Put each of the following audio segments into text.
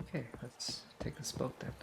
Okay, let's take this boat then.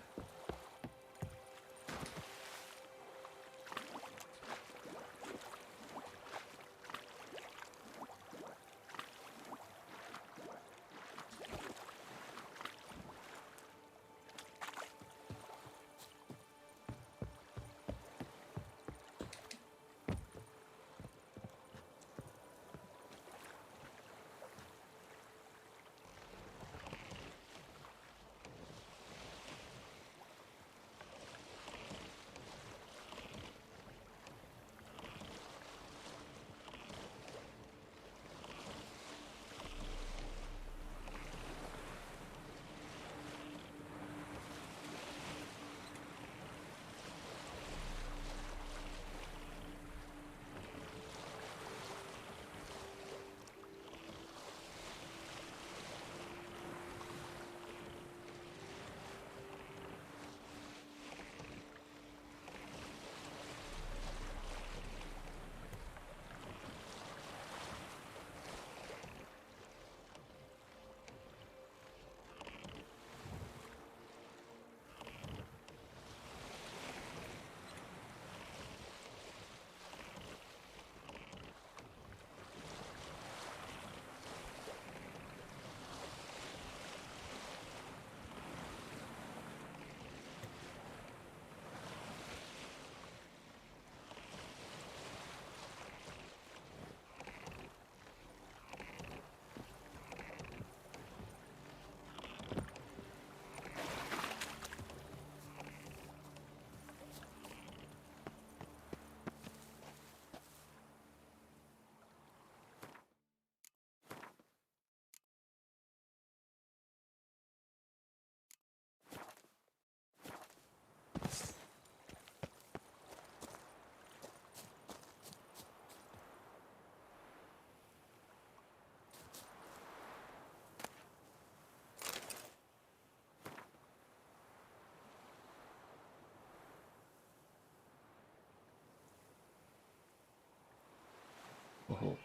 Oh,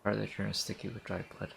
part of the turn is sticky with dry blood.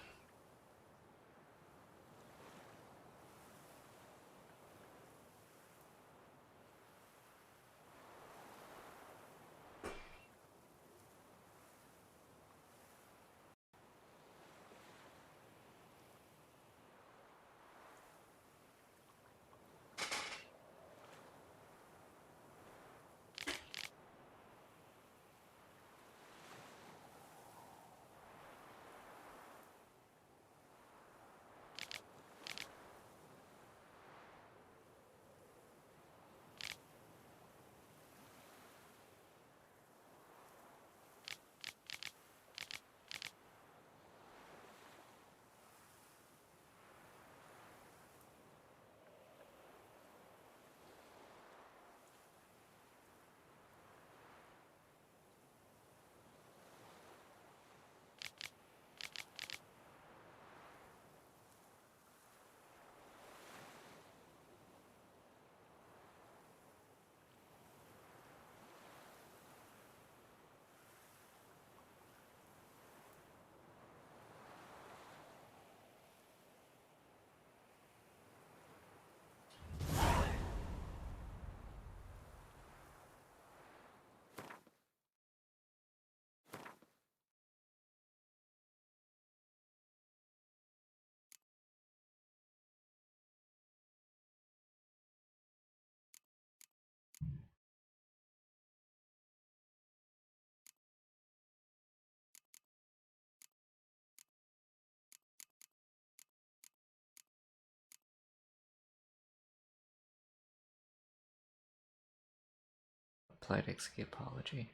Applied escapology.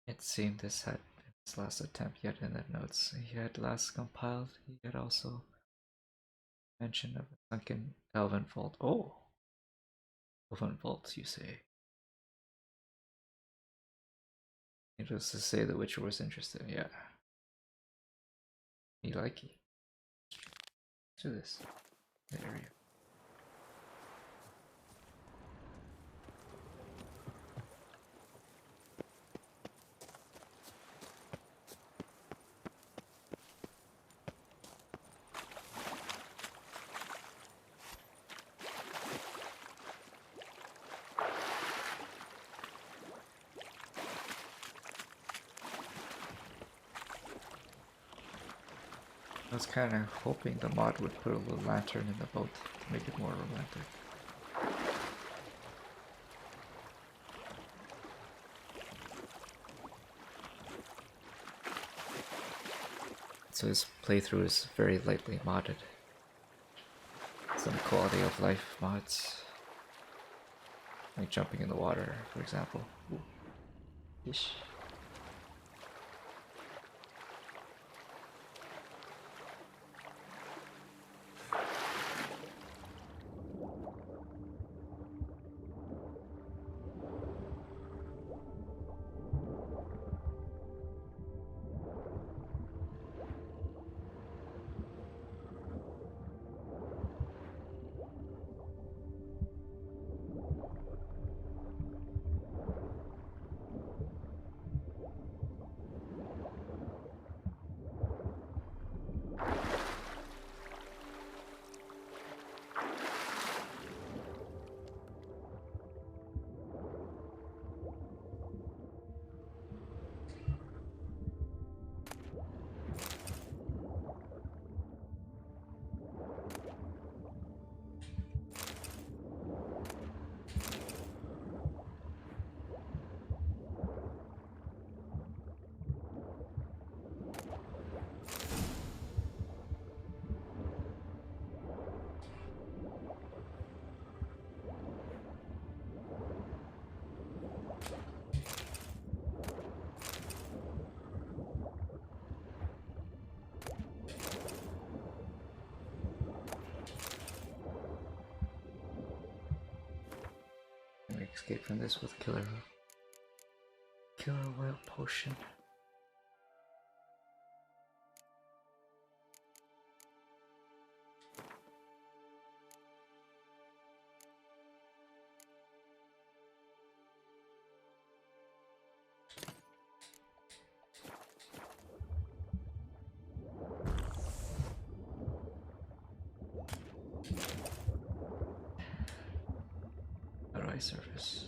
It seemed this had been his last attempt, yet in the notes he had last compiled, he had also mention of a sunken elven vault. Oh! 11 volts, you say? Needless to say, the Witcher was interested. Yeah. You like it? Let's do this. The area. I was kind of hoping the mod would put a little lantern in the boat to make it more romantic. So his playthrough is very lightly modded. Some quality of life mods. Like jumping in the water, for example. Ooh. Ish. Escape from this with killer whale potion. How do I surface?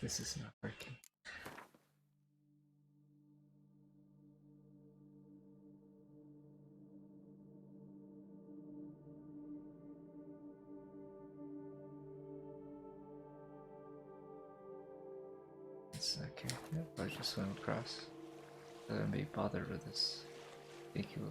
This is not working. It's okay. Yep, I just swim across. I may bother with this. Thank you.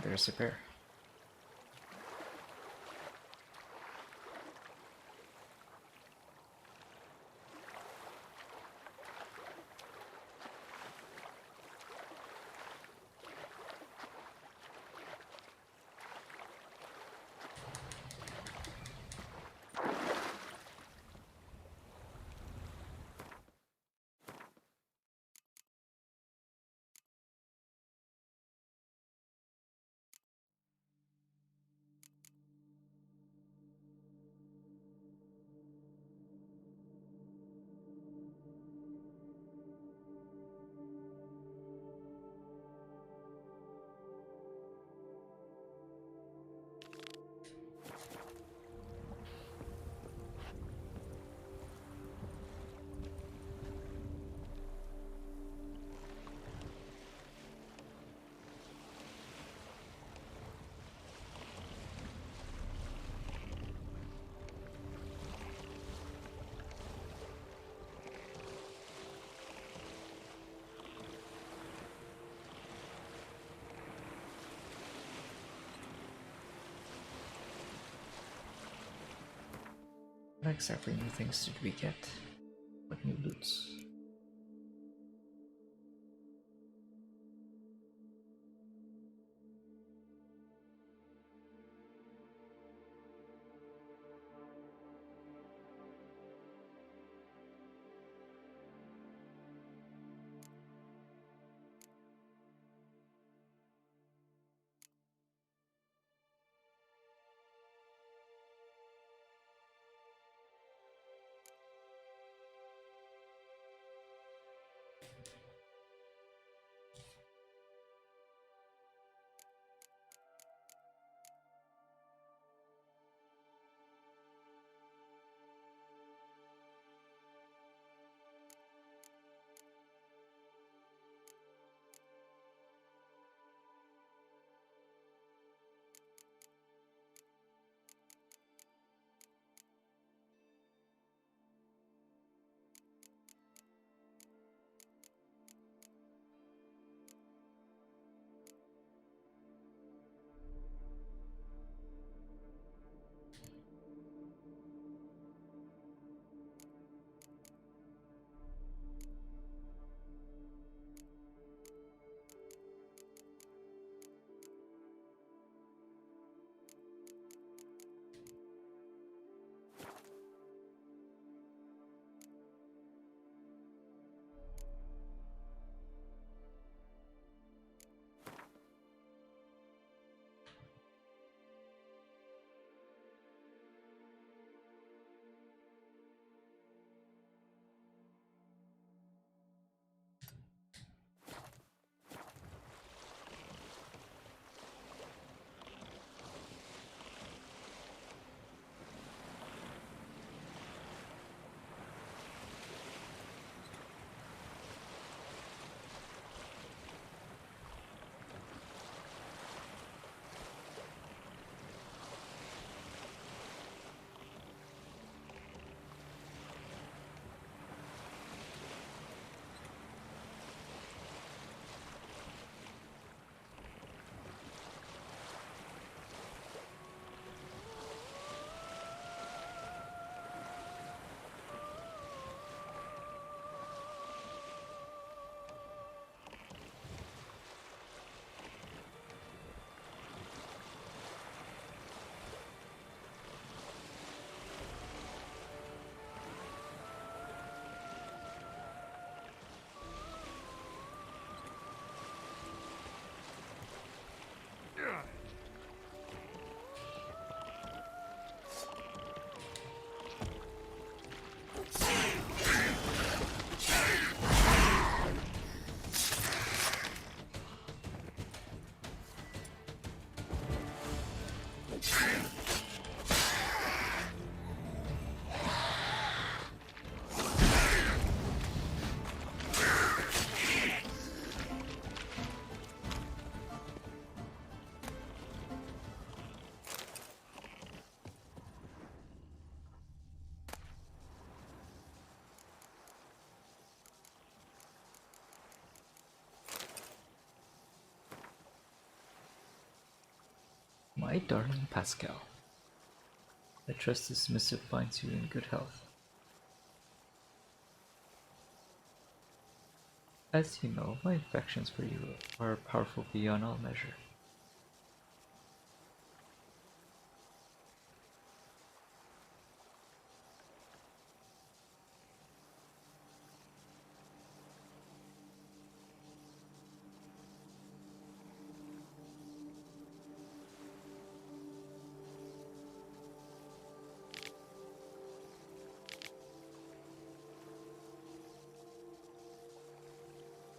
there's a pair. What exactly new things did we get? What new loots? My darling Pascal, I trust this missive finds you in good health. As you know, my affections for you are powerful beyond all measure.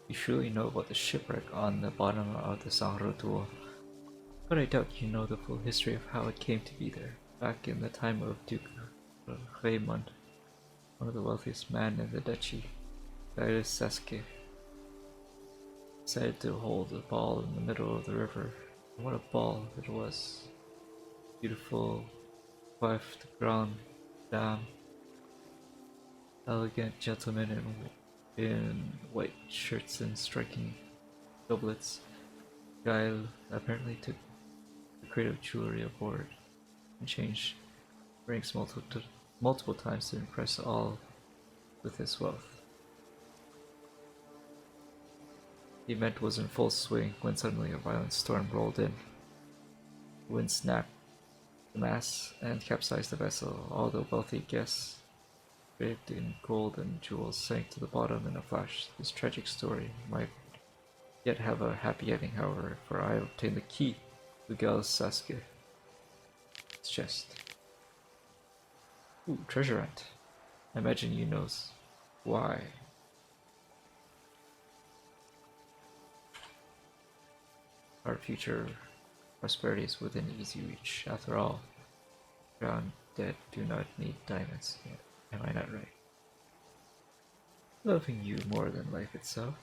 You surely know about the shipwreck on the bottom of the Sangro, but I doubt you know the full history of how it came to be there. Back in the time of Duke Raymond, one of the wealthiest men in the duchy, Gaius Sasuke, decided to hold a ball in the middle of the river. And what a ball it was! Beautiful, coiffed, grand dame, elegant gentlemen in white shirts and striking doublets. Guile apparently took the crate of jewelry aboard and changed ranks multiple times to impress all with his wealth. The event was in full swing when suddenly a violent storm rolled in. The wind snapped the mast and capsized the vessel. All the wealthy guests, draped in gold and jewels, sank to the bottom in a flash. This tragic story might yet have a happy ending, however, for I obtained the key to Gaius Sasuke's chest. Ooh, treasure hunt. I imagine you knows why. Our future prosperity is within easy reach. After all, drowned dead do not need diamonds. Am I not right? Loving you more than life itself.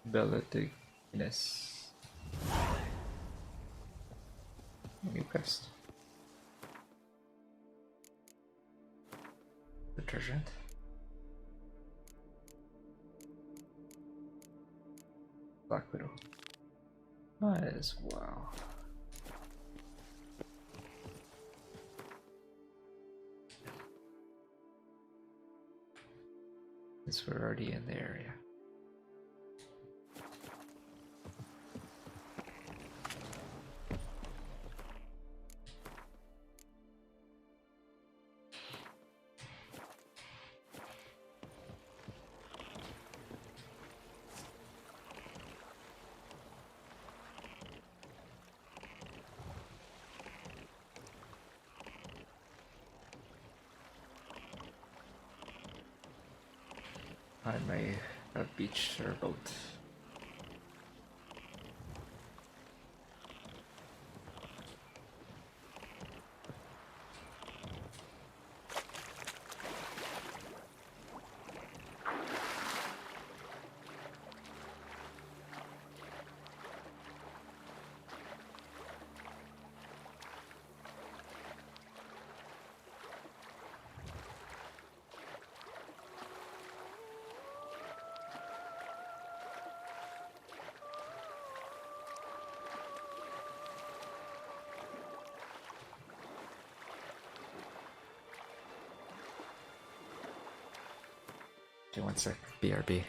Bella de Guinness. New quest. The treasure hunt. Black Widow. Might as well. Since we're already in the area. On my beach or boat. Okay, one sec. BRB.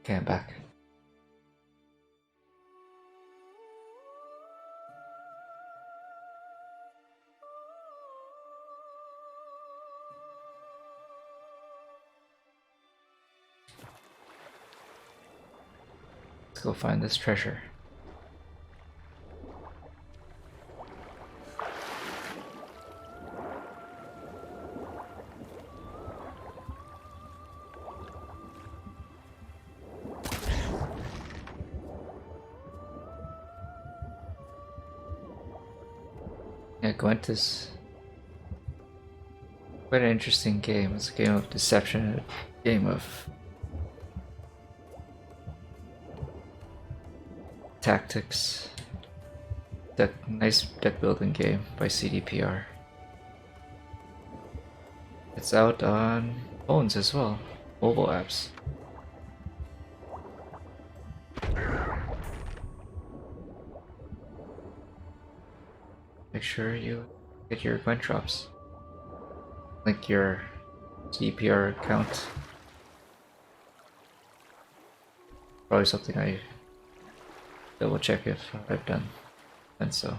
Okay, I'm back. Let's go find this treasure. Yeah, Gwent is quite an interesting game. It's a game of deception, a game of tactics. Nice deck building game by CDPR. It's out on phones as well, mobile apps. Make sure you get your Gwent drops. Link your CDPR account. Probably something I double check if I've done, and so.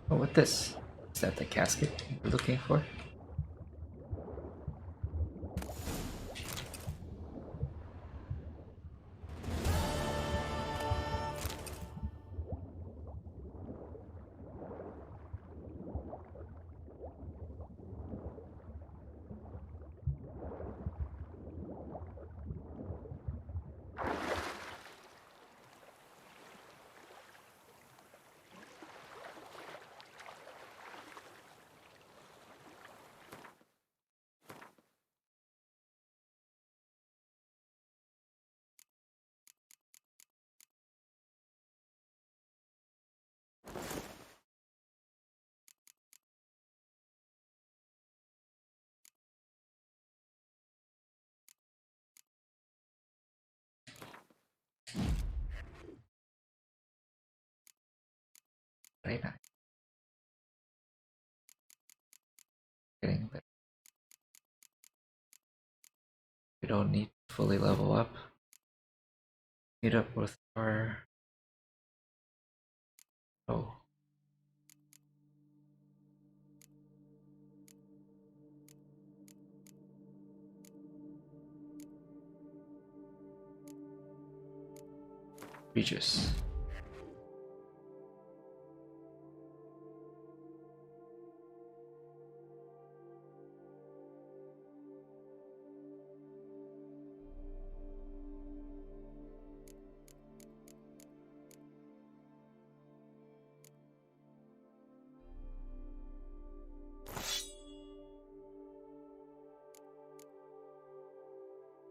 Oh, what this? Is that the casket we're looking for? Very nice. Getting better. We don't need to fully level up. Meet up with our Regis.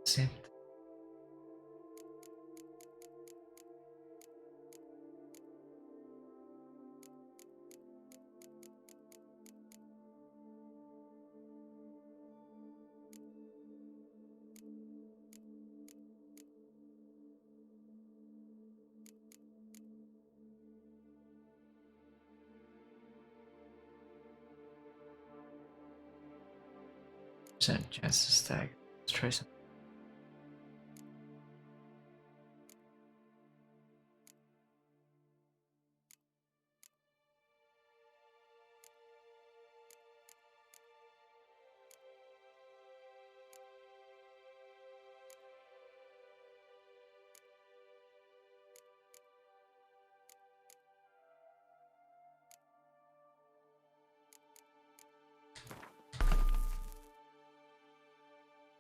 Same. Percent chance to stagger. Let's try some.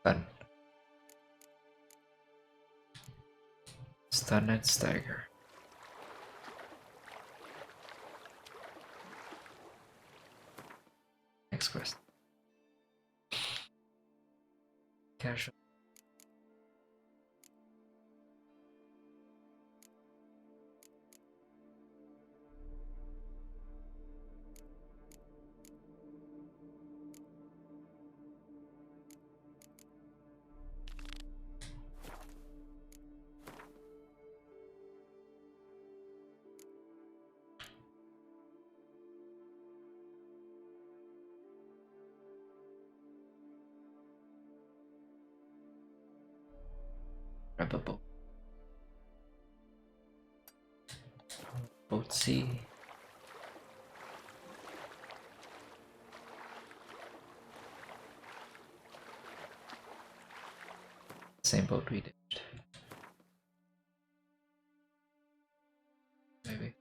Stun. Stun and stagger. Next quest. Casual. Grab a boat. Boat C. Same boat we did. Maybe.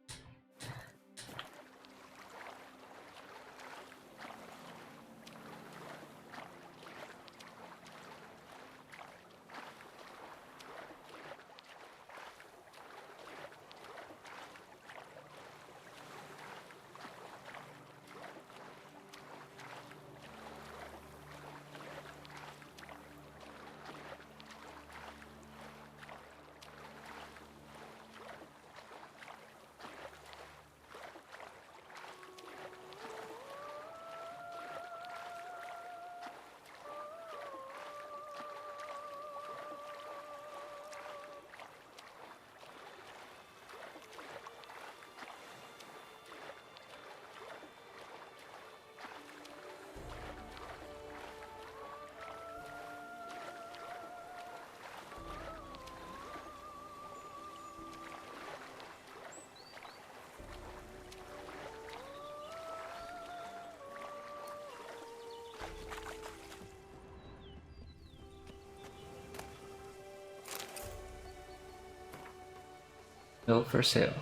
Bill for sale.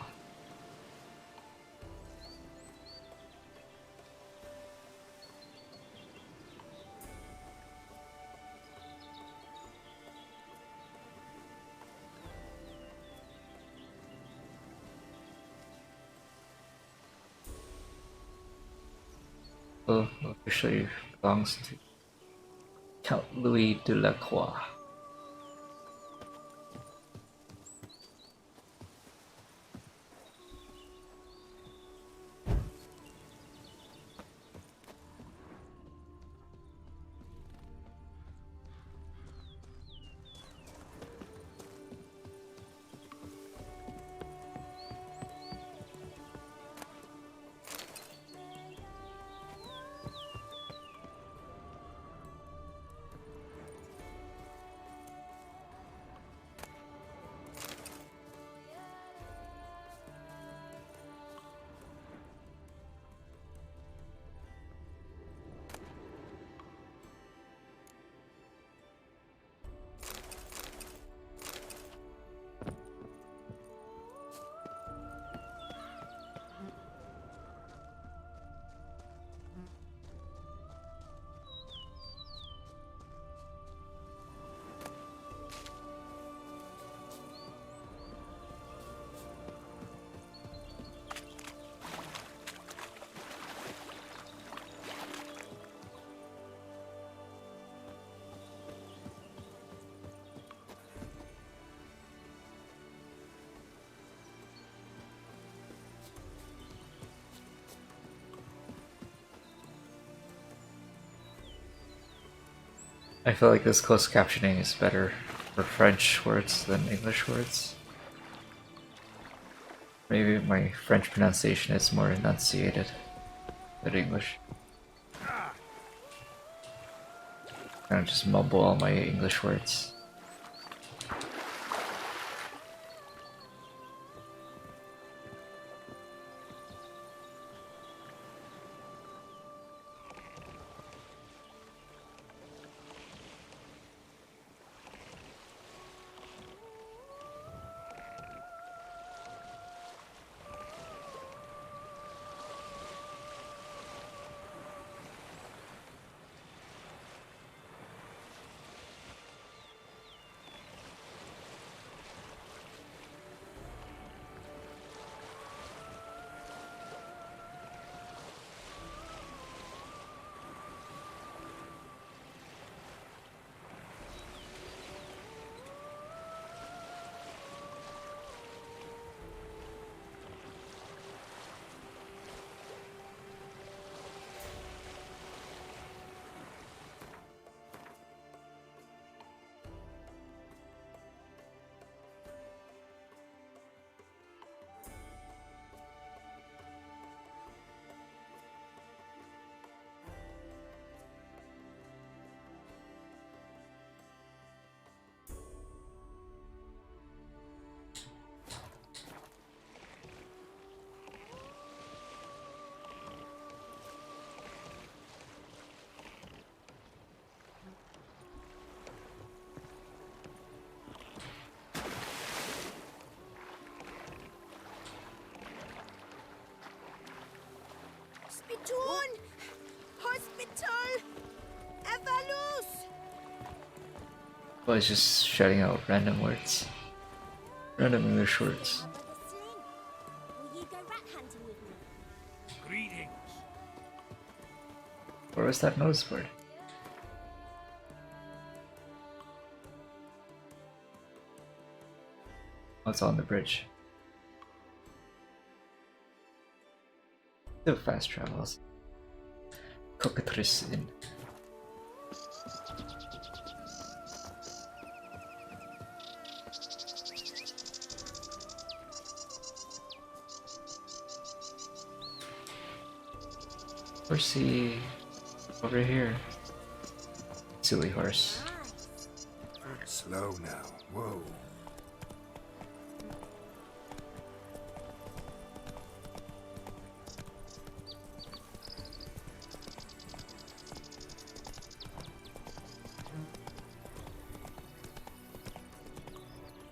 Well, officially belongs to Count Louis de la Croix. I feel like this closed captioning is better for French words than English words. Maybe my French pronunciation is more enunciated than English. I just mumble all my English words. Spiton! Hospital! Evalus! I was just shouting out random words. Random English words. Will you go rat hunting with me? Greetings. Where was that notice board? Oh, it's on the bridge. Still fast travels. Cockatrice Inn. Horsey over here. Silly horse. Slow now. Whoa.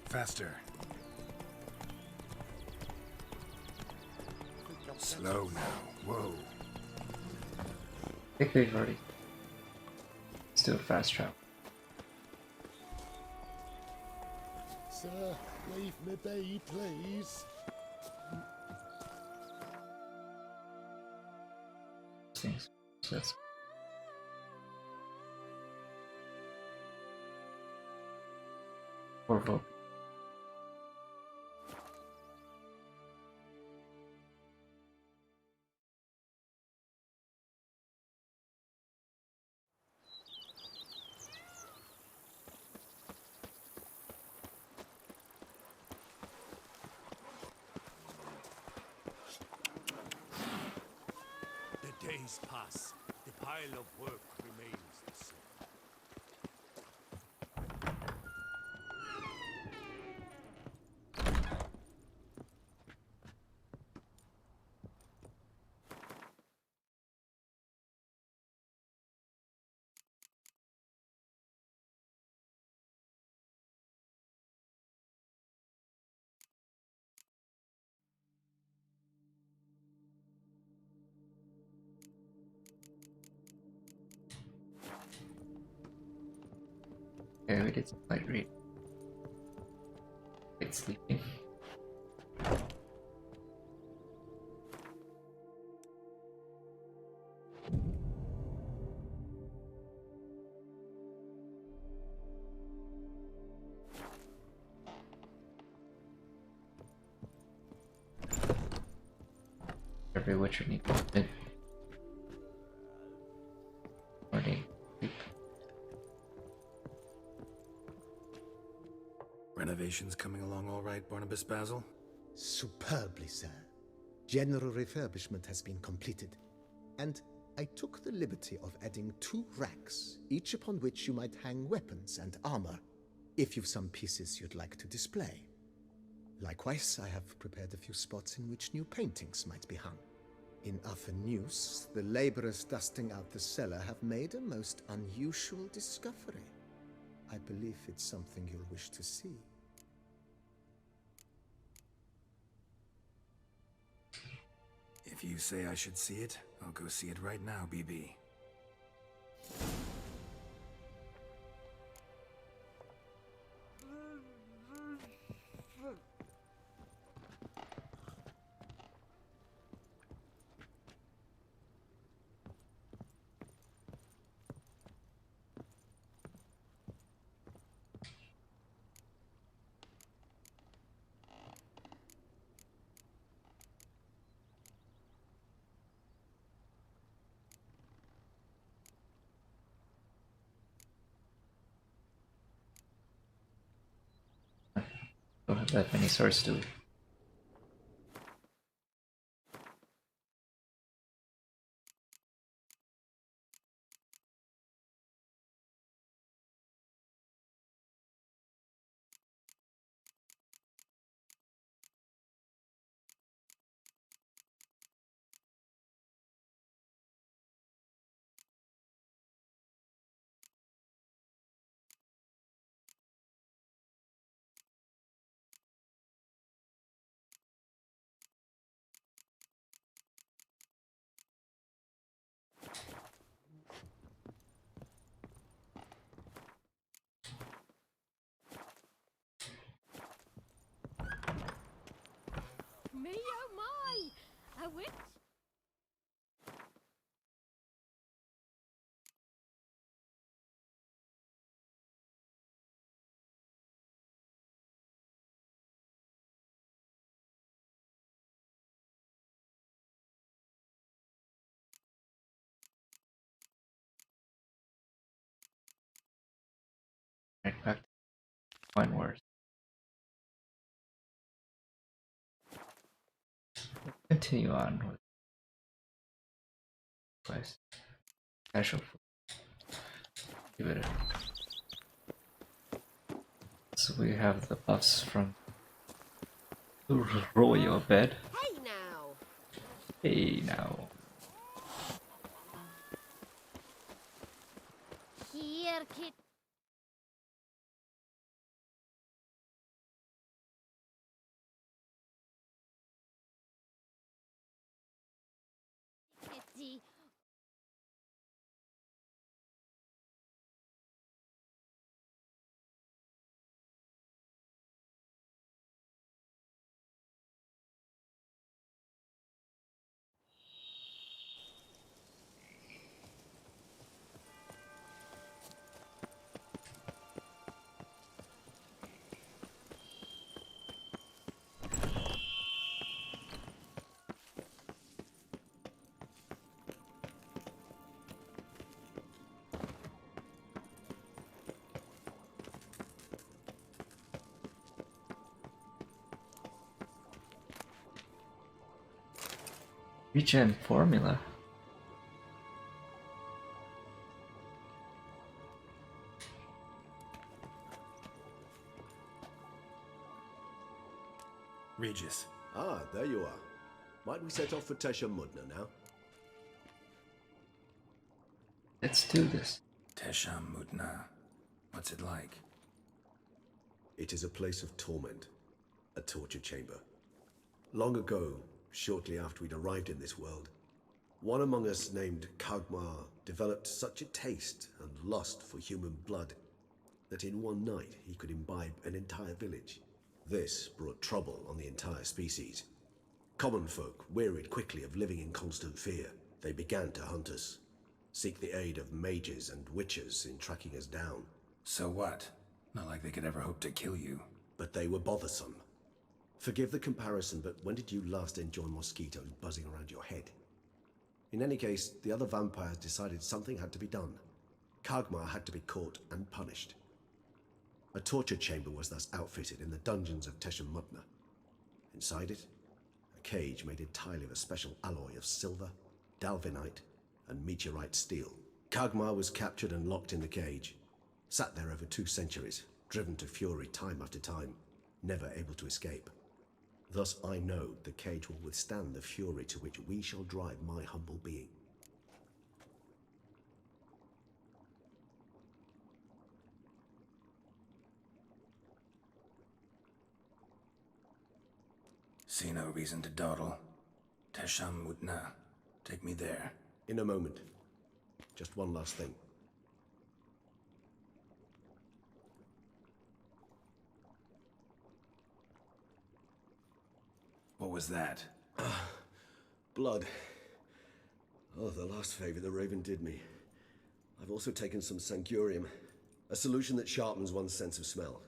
Faster. Slow now. Whoa. I think we've already. Let's do a fast travel. Sir, leave me be, please. Things. So that's Orville. The days pass. The pile of work remains the same. Okay, we did some light read. Light sleeping. Every witcher needs mid morning sleep. renovations coming along all right, Barnabas Basil? Superbly, sir. General refurbishment has been completed, and I took the liberty of adding 2 racks, each upon which you might hang weapons and armor, if you've some pieces you'd like to display. Likewise, I have prepared a few spots in which new paintings might be hung. In other news, the laborers dusting out the cellar have made a most unusual discovery. I believe it's something you'll wish to see. If you say I should see it, I'll go see it right now, BB. Don't have that many swords to Me oh my! A witch? right back to one word. Continue on with quest. Casual food. Give it a. So we have the buffs from the royal bed. Hey now! Hey now. Here, kid. Kitty. Regen formula. Regis. Ah, there you are. Might we set off for Tesha Mudna now? Let's do this. Tesham Mutna. What's it like? It is a place of torment, a torture chamber. Long ago, shortly after we'd arrived in this world, one among us named Kagmar developed such a taste and lust for human blood that in one night he could imbibe an entire village. This brought trouble on the entire species. Common folk wearied quickly of living in constant fear. They began to hunt us, seek the aid of mages and witches in tracking us down. So what? Not like they could ever hope to kill you. But they were bothersome. Forgive the comparison, but when did you last enjoy mosquitoes buzzing around your head? In any case, the other vampires decided something had to be done. Kagmar had to be caught and punished. A torture chamber was thus outfitted in the dungeons of Teshemutna. Inside it, a cage made entirely of a special alloy of silver, dalvinite, and meteorite steel. Kagmar was captured and locked in the cage. Sat there over 2 centuries, driven to fury time after time, never able to escape. Thus I know the cage will withstand the fury to which we shall drive my humble being. See no reason to dawdle. Teshemutna. Take me there. In a moment. Just one last thing. What was that? Blood. Oh, the last favor the Raven did me. I've also taken some Sancurium, a solution that sharpens one's sense of smell.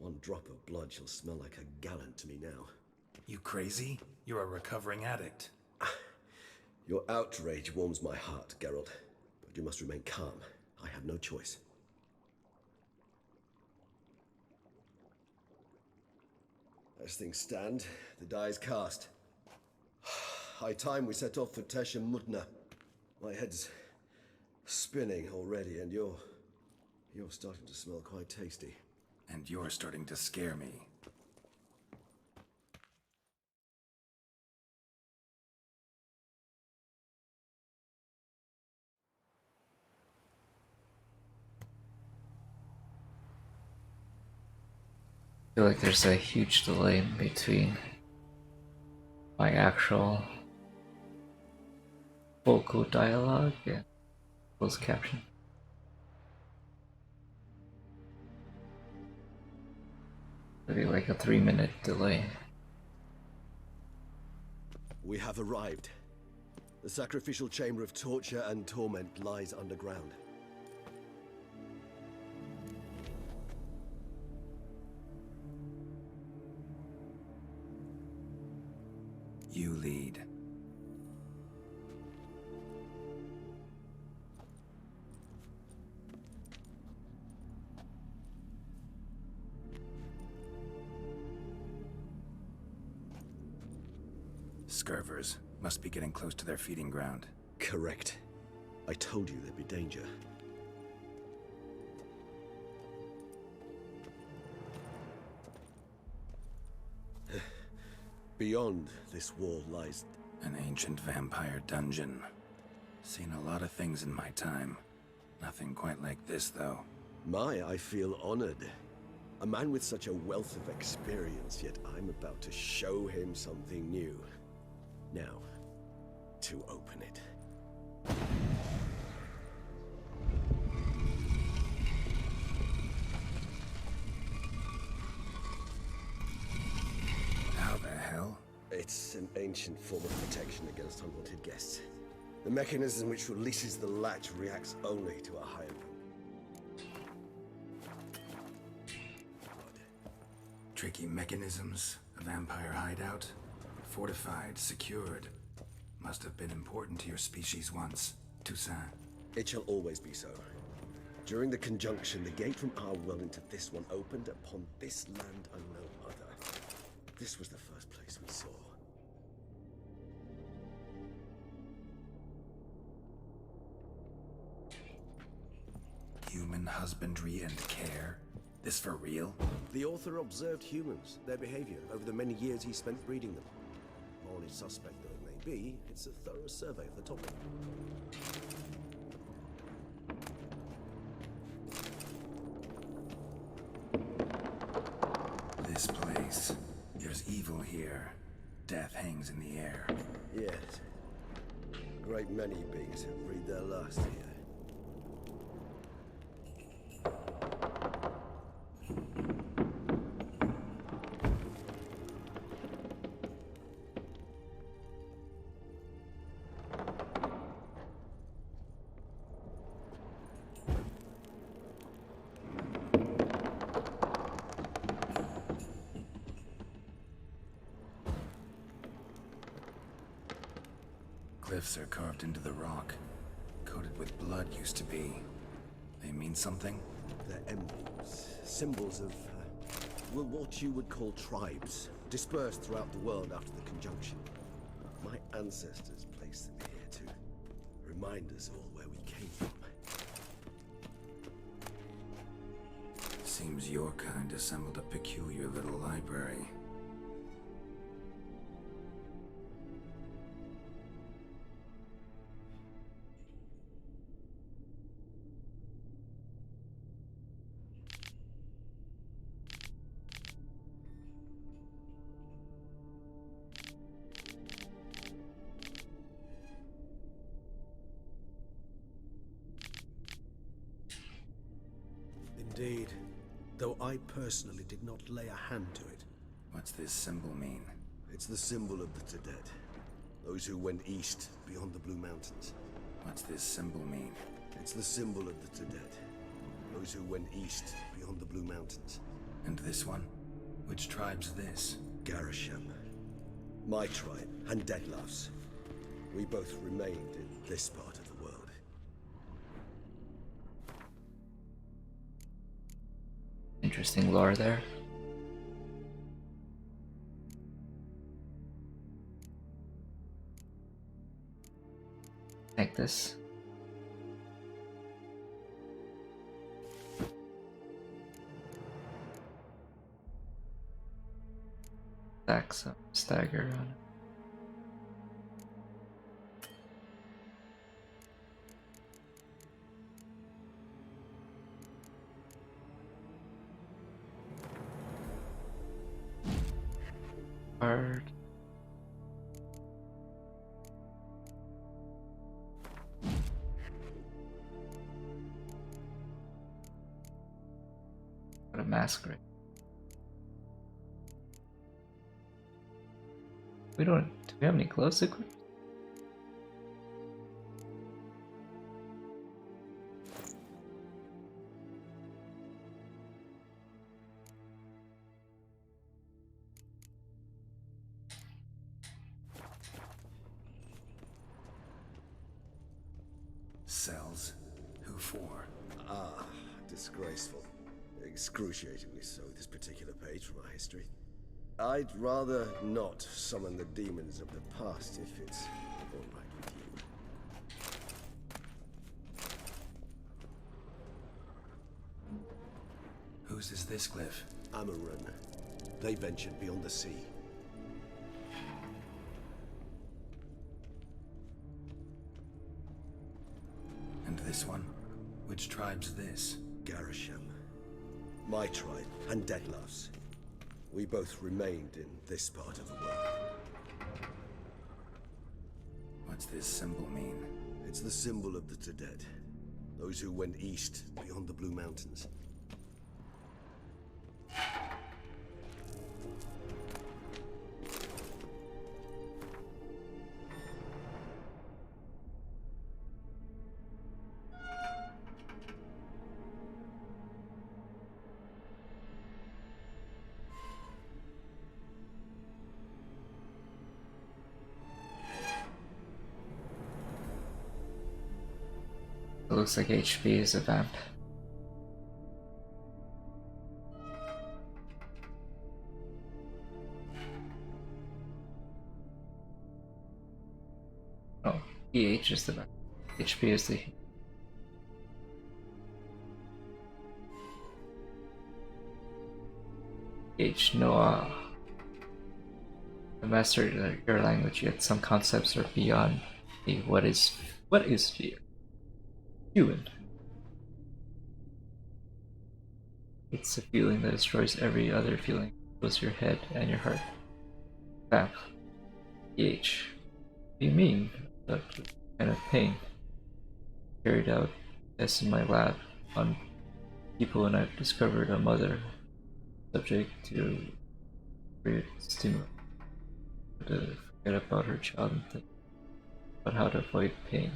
1 drop of blood shall smell like a gallon to me now. You crazy? You're a recovering addict. Your outrage warms my heart, Geralt. But you must remain calm. I have no choice. As things stand, the die is cast. High time we set off for Teshemutna. My head's spinning already, and you're starting to smell quite tasty. And you're starting to scare me. I feel like there's a huge delay between my actual vocal dialogue and closed caption. Maybe like a 3-minute delay. We have arrived. The sacrificial chamber of torture and torment lies underground. You lead. Scurvers must be getting close to their feeding ground. Correct. I told you there'd be danger. Beyond this wall lies... An ancient vampire dungeon. Seen a lot of things in my time. Nothing quite like this, though. I feel honored. A man with such a wealth of experience, yet I'm about to show him something new. Now, to open it. How the hell? It's an ancient form of protection against unwanted guests. The mechanism which releases the latch reacts only to a higher Tricky mechanisms, a vampire hideout, fortified, secured. Must have been important to your species once, Toussaint. It shall always be so. During the conjunction, the gate from our well into this one opened upon this land and no other. This was the first place we saw. Human husbandry and care? This for real? The author observed humans, their behavior, over the many years he spent breeding them. Morally suspect though it may be, it's a thorough survey of the topic. This place. There's evil here. Death hangs in the air. Yes. A great many beings have breathed their last here. Cliffs are carved into the rock. Coated with blood used to be. They mean something? They're emblems, symbols of, well, what you would call tribes, dispersed throughout the world after the conjunction. My ancestors placed them here to remind us all where we came from. Seems your kind assembled a peculiar little library. Indeed, though I personally did not lay a hand to it. What's this symbol mean? It's the symbol of the Tedet, those who went east beyond the Blue Mountains. What's this symbol mean? It's the symbol of the Tedet, those who went east beyond the Blue Mountains. And this one? Which tribe's this? Garisham. My tribe, and Detlef's. We both remained in this part of the world. Interesting lore there. Like this. Stack some stagger on it. Hard. What a masquerade. We don't. Do we have any gloves equipped? Cells? Who for? Ah, disgraceful. Excruciatingly so, this particular page from our history. I'd rather not summon the demons of the past if it's all right with you. Whose is this glyph? Amarun. They ventured beyond the sea. And this one? Which tribe's this? Garisham. My tribe, and Detlef's. We both remained in this part of the world. What's this symbol mean? It's the symbol of the Tedet, those who went east beyond the Blue Mountains. It looks like HP is a vamp. Oh, EH is the vamp. HP is the H Noah. The master your language, yet some concepts are beyond me. What is fear? Human. It's a feeling that destroys every other feeling. Fills your head and your heart. Vamp. EH. What do you mean? That kind of pain. Carried out tests in my lab on people, and I've discovered a mother subject to weird stimulant. To forget about her child and think about how to avoid pain.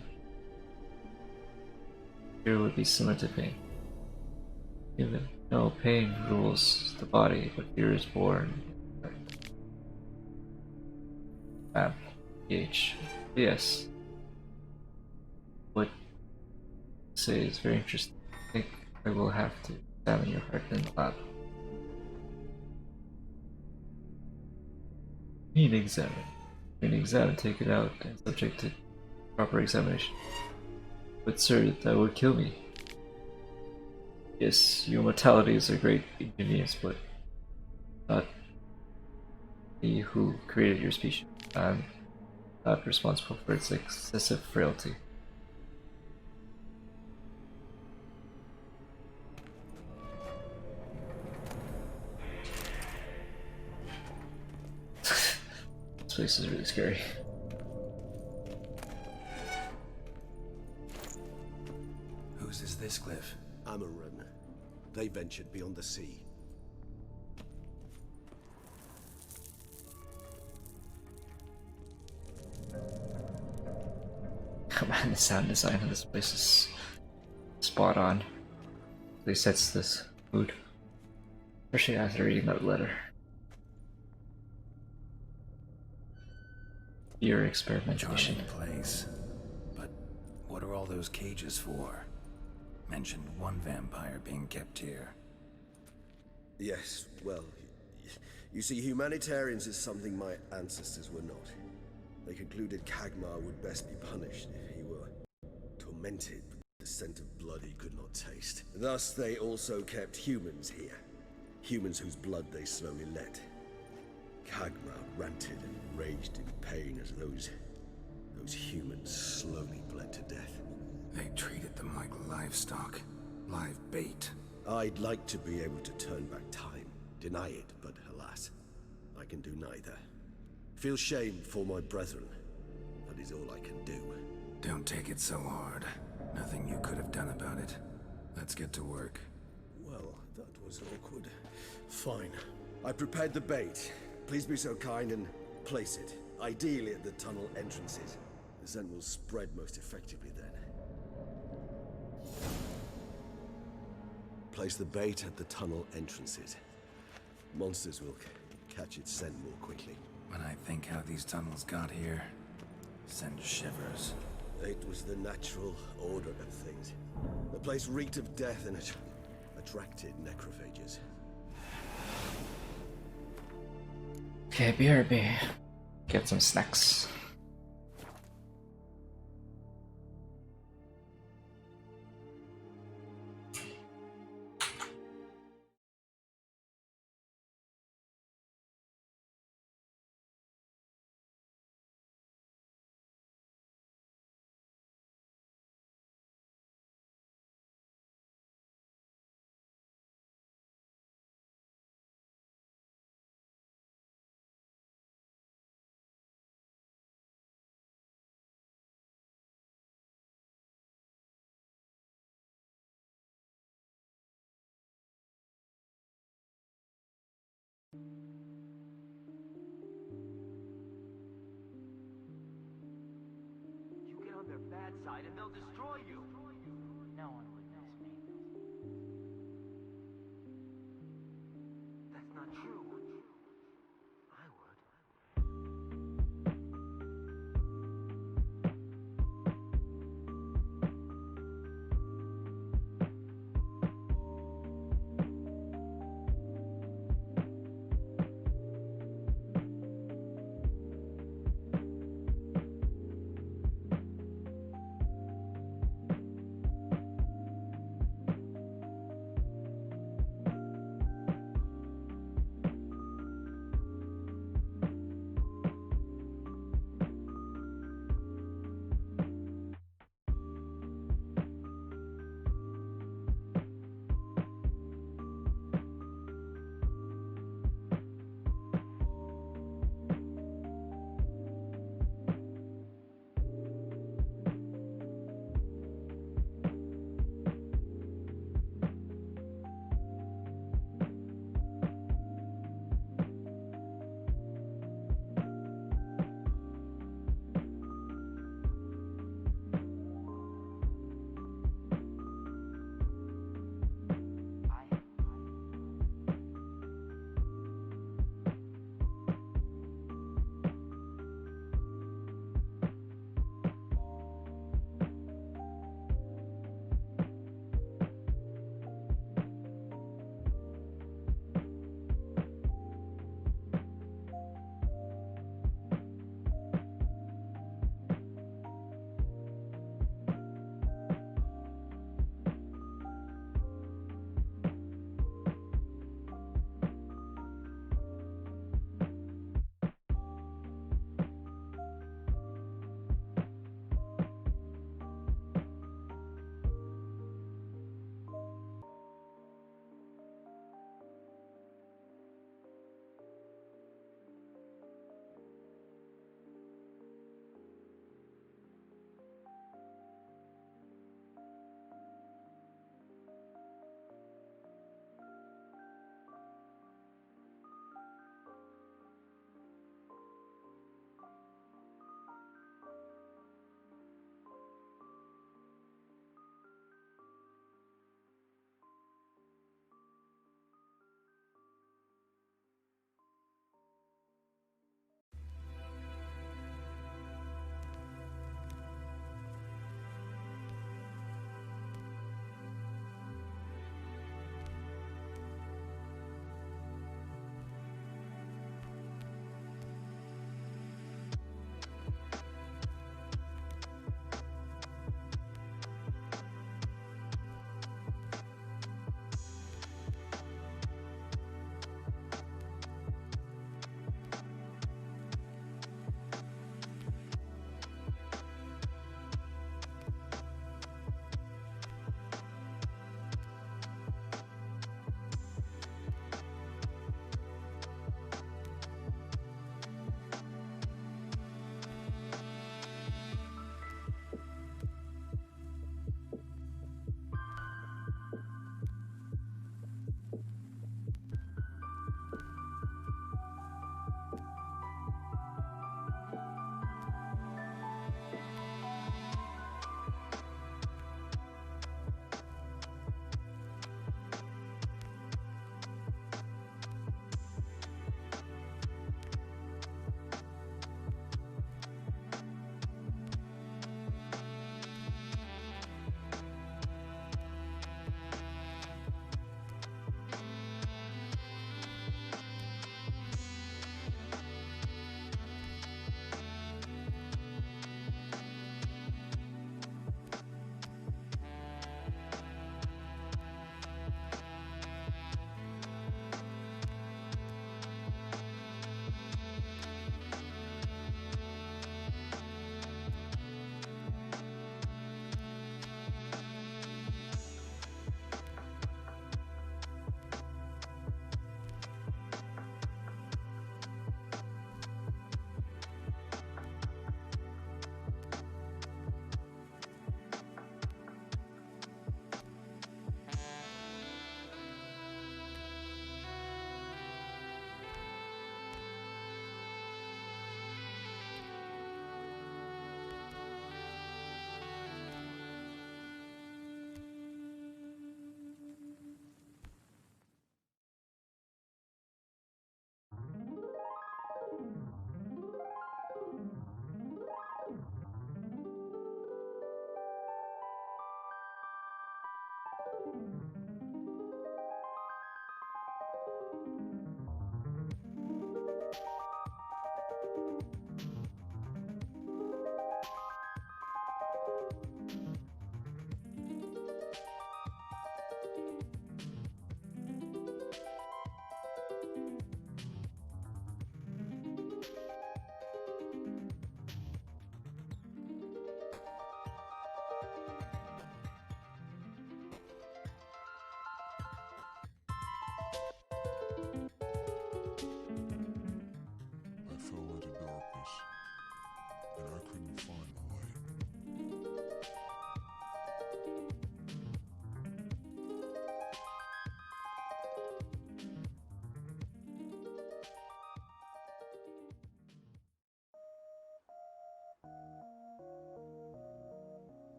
Fear would be similar to pain. Even no pain rules the body, but fear is born. Map. PH. Yes. What I say is very interesting. I think I will have to examine your heart in the lab. Meaning examine. Meaning examine, take it out and subject to proper examination. But sir, that would kill me. Yes, your mortality is a great inconvenience, but not me who created your species. I'm not responsible for its excessive frailty. This place is really scary. Whose is this cliff? Amaran. They ventured beyond the sea. Come on, the sound design of this place is spot on. They sets this mood. Especially after reading that letter. Your experimentation. Charming place. But what are all those cages for? Mentioned one vampire being kept here. Yes, well, you see, humanitarians is something my ancestors were not. They concluded Kagmar would best be punished if he were tormented with the scent of blood he could not taste. Thus, they also kept humans here. Humans whose blood they slowly let. Kagmar ranted and raged in pain as those humans slowly bled to death. They treated them like livestock. Live bait. I'd like to be able to turn back time, deny it, but alas, I can do neither. Feel shame for my brethren. That is all I can do. Don't take it so hard. Nothing you could have done about it. Let's get to work. Well, that was awkward. Fine. I prepared the bait. Please be so kind and place it, ideally at the tunnel entrances. The scent will spread most effectively then. Place the bait at the tunnel entrances. Monsters will catch its scent more quickly. When I think how these tunnels got here, send shivers. It was the natural order of things. The place reeked of death and it attracted necrophages. Okay, BRB. Get some snacks. You get on their bad side and they'll destroy you. No one would miss me. That's not true. I would.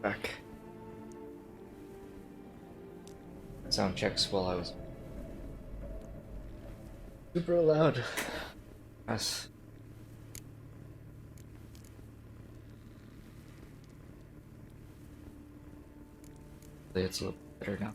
back. Sound checks while I was super loud. Yes. It's a little better now.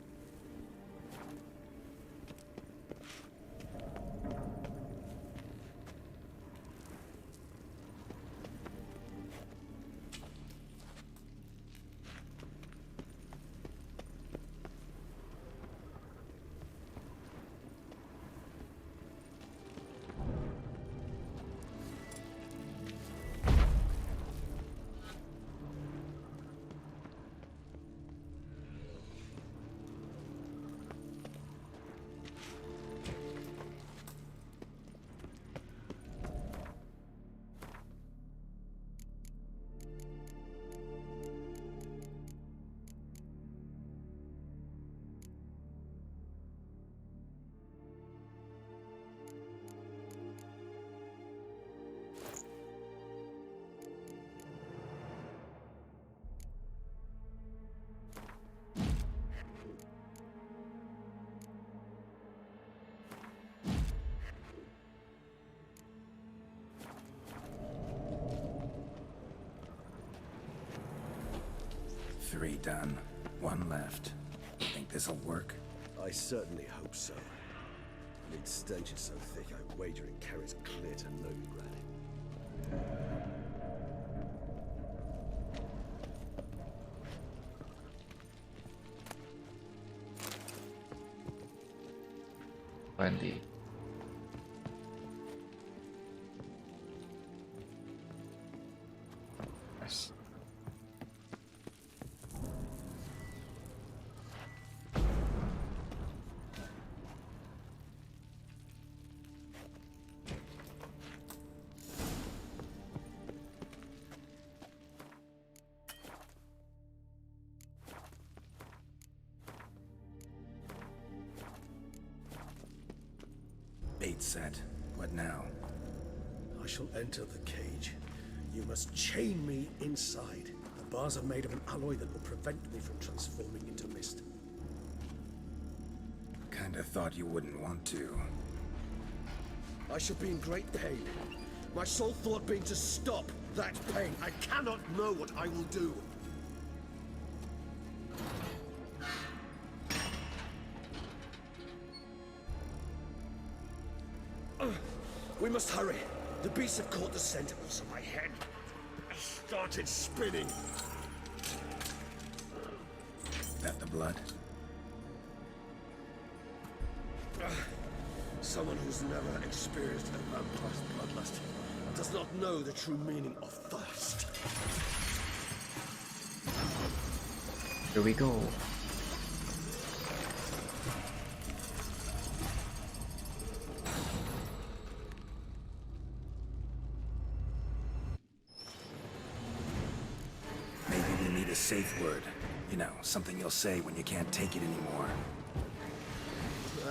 Three done. One left. Think this'll work? I certainly hope so. And its stench is so thick, I wager it carries clear to Novigrad. Wendy. Yes. Bait set. What now? I shall enter the cage. You must chain me inside. The bars are made of an alloy that will prevent me from transforming into mist. Kinda thought you wouldn't want to. I shall be in great pain. My sole thought being to stop that pain. I cannot know what I will do. We must hurry. The beasts have caught the scent also my head started spinning. That the blood? Someone who's never experienced a vampire's bloodlust does not know the true meaning of thirst. Here we go. Maybe we need a safe word. You know, something you'll say when you can't take it anymore.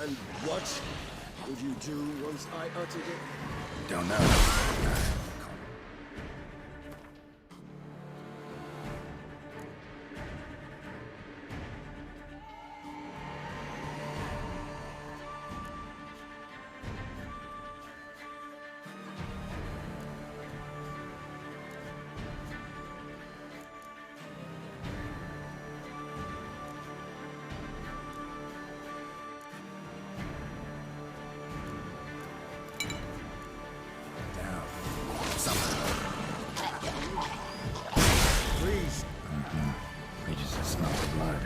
And what would you do once I uttered it? Don't know. Please. We just smell the blood.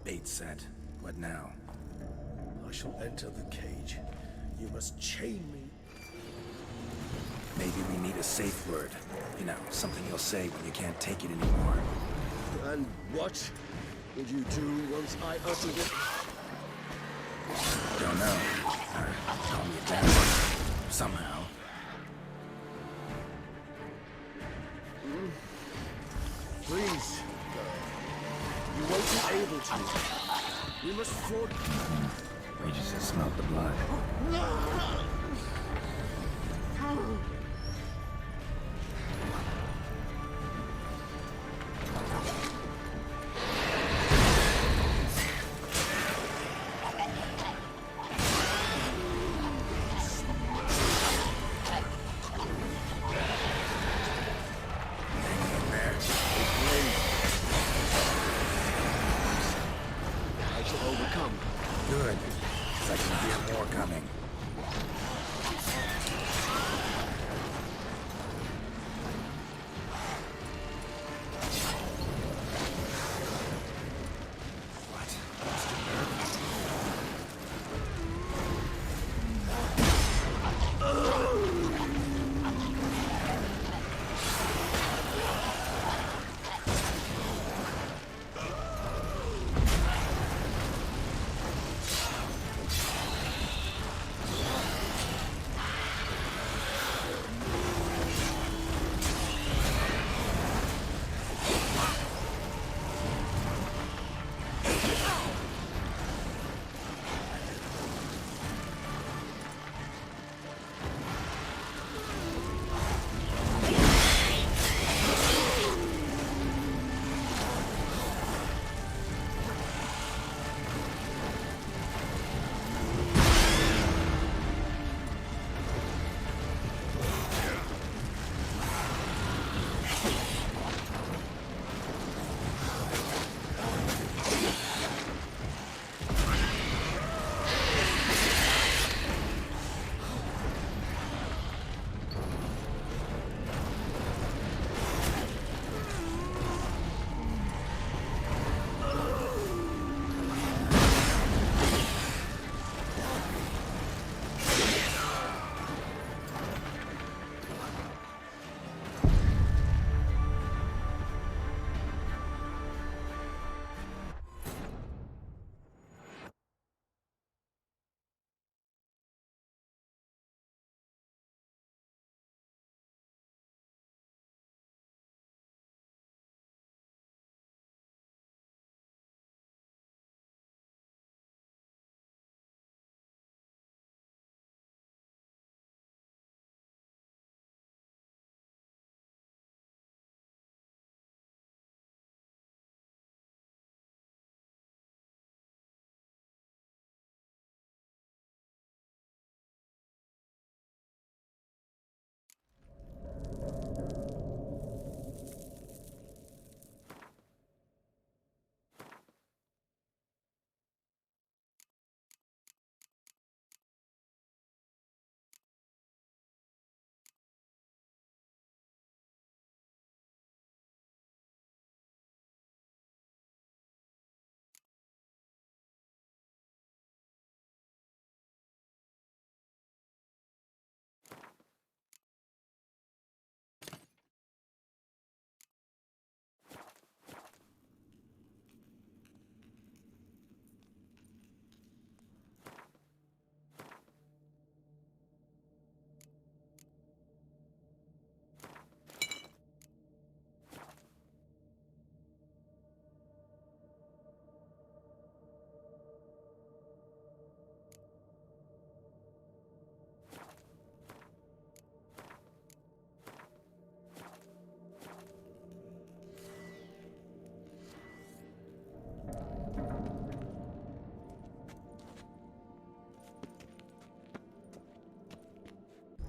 Bait set. What now? I shall enter the cage. You must chain me. Maybe we need a safe word. You know, something you'll say when you can't take it anymore. And what would you do once I uttered it? Don't know. Calm you down. Somehow. Please, you won't be able to. We must fort. We just smelled the blood. I shall overcome. Good. 'Cause I can hear more coming.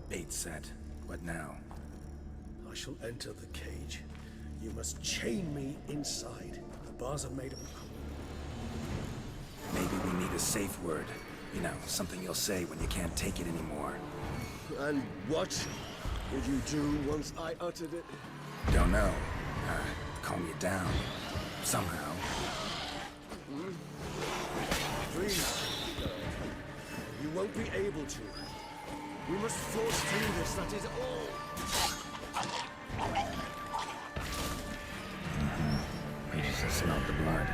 Bait set. What now? I shall enter the cage. You must chain me inside. The bars are made of... Maybe we need a safe word. You know, something you'll say when you can't take it anymore. And what would you do once I uttered it? Don't know. Calm you down. Somehow. Please. You won't be able to. We must force through this, that is all. You just smelled the blood.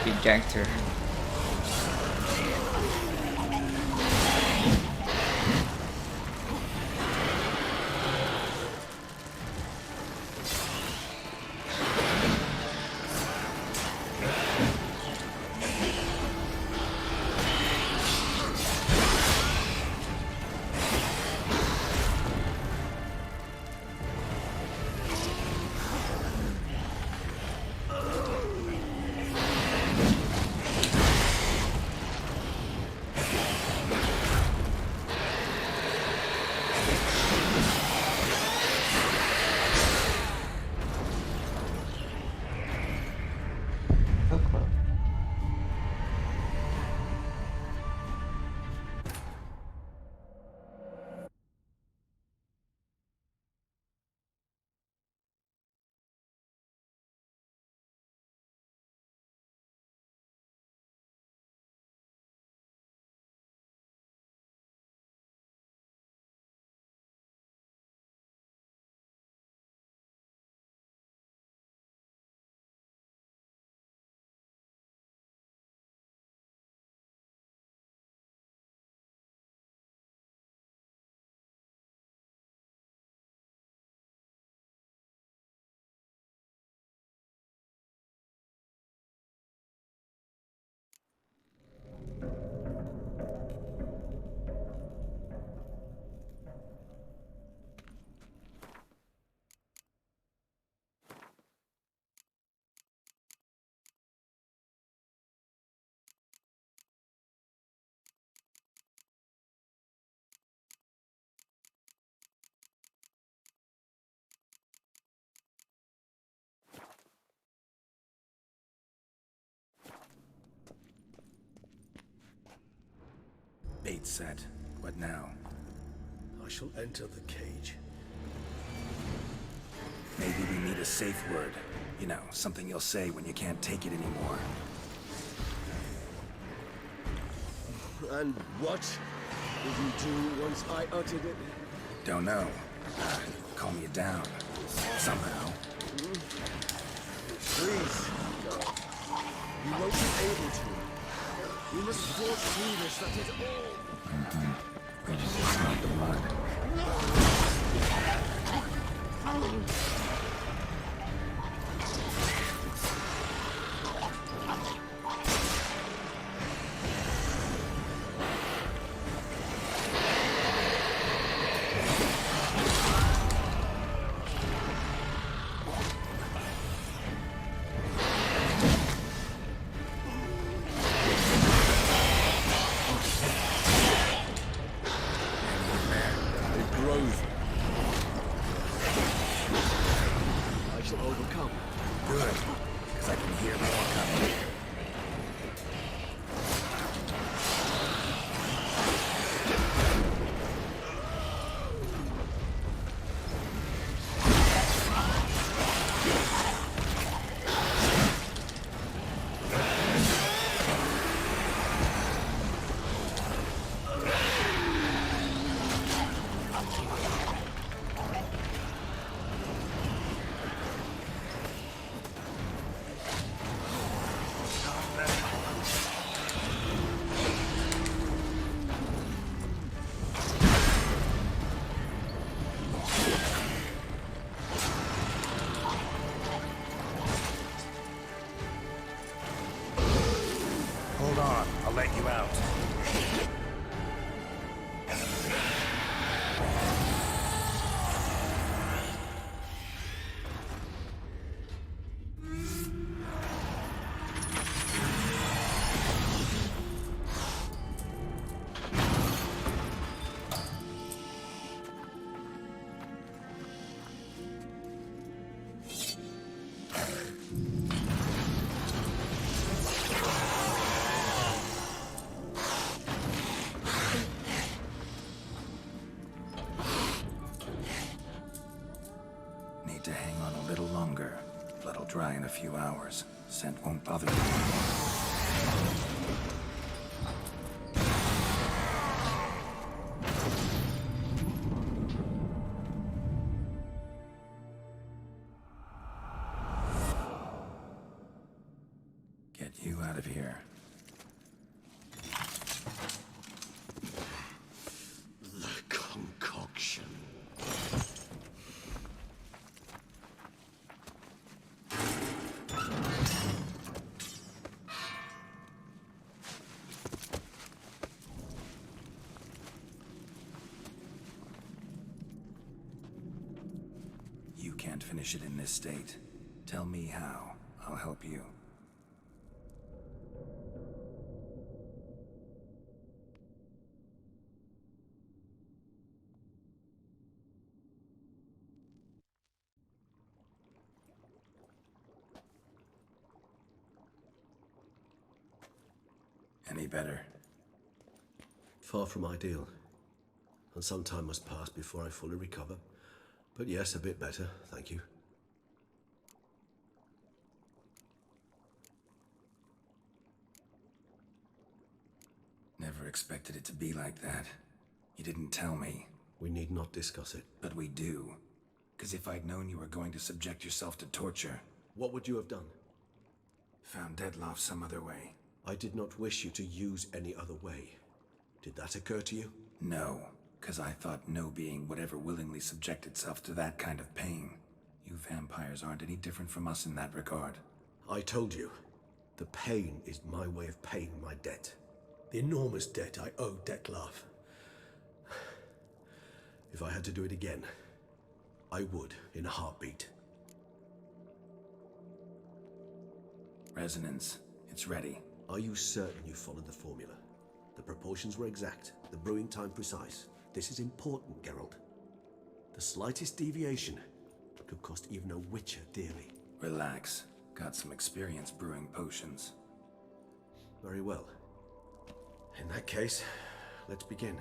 He ganked her. Bait set. What now? I shall enter the cage. Maybe we need a safe word. You know, something you'll say when you can't take it anymore. And what did you do once I uttered it? Don't know. Calm you down. Somehow. Please. You won't be able to. We must force through this, that is all. We just smelled the blood. I shall overcome. Good, because I can hear more coming. need to hang on a little longer. Blood'll dry in a few hours. Scent won't bother you. Get you out of here. The concoction. You can't finish it in this state. Tell me how. I'll help you. Any better? Far from ideal. And some time must pass before I fully recover. But yes, a bit better, thank you. Never expected it to be like that. You didn't tell me. We need not discuss it. But we do. Because if I'd known you were going to subject yourself to torture... What would you have done? Found Dettlaff some other way. I did not wish you to use any other way. Did that occur to you? No, because I thought no being would ever willingly subject itself to that kind of pain. You vampires aren't any different from us in that regard. I told you. The pain is my way of paying my debt. The enormous debt I owe Dettlaff. If I had to do it again, I would in a heartbeat. Resonance. It's ready. Are you certain you followed the formula? The proportions were exact, the brewing time precise. This is important, Geralt. The slightest deviation could cost even a witcher dearly. Relax. Got some experience brewing potions. Very well. In that case, let's begin.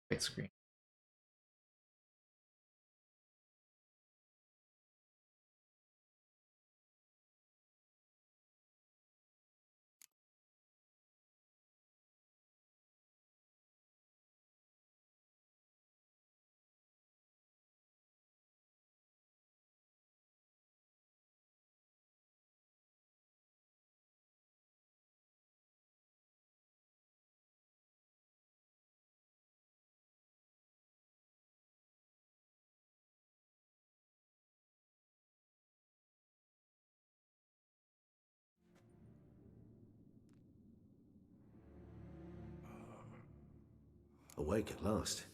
Big screen. Awake at last.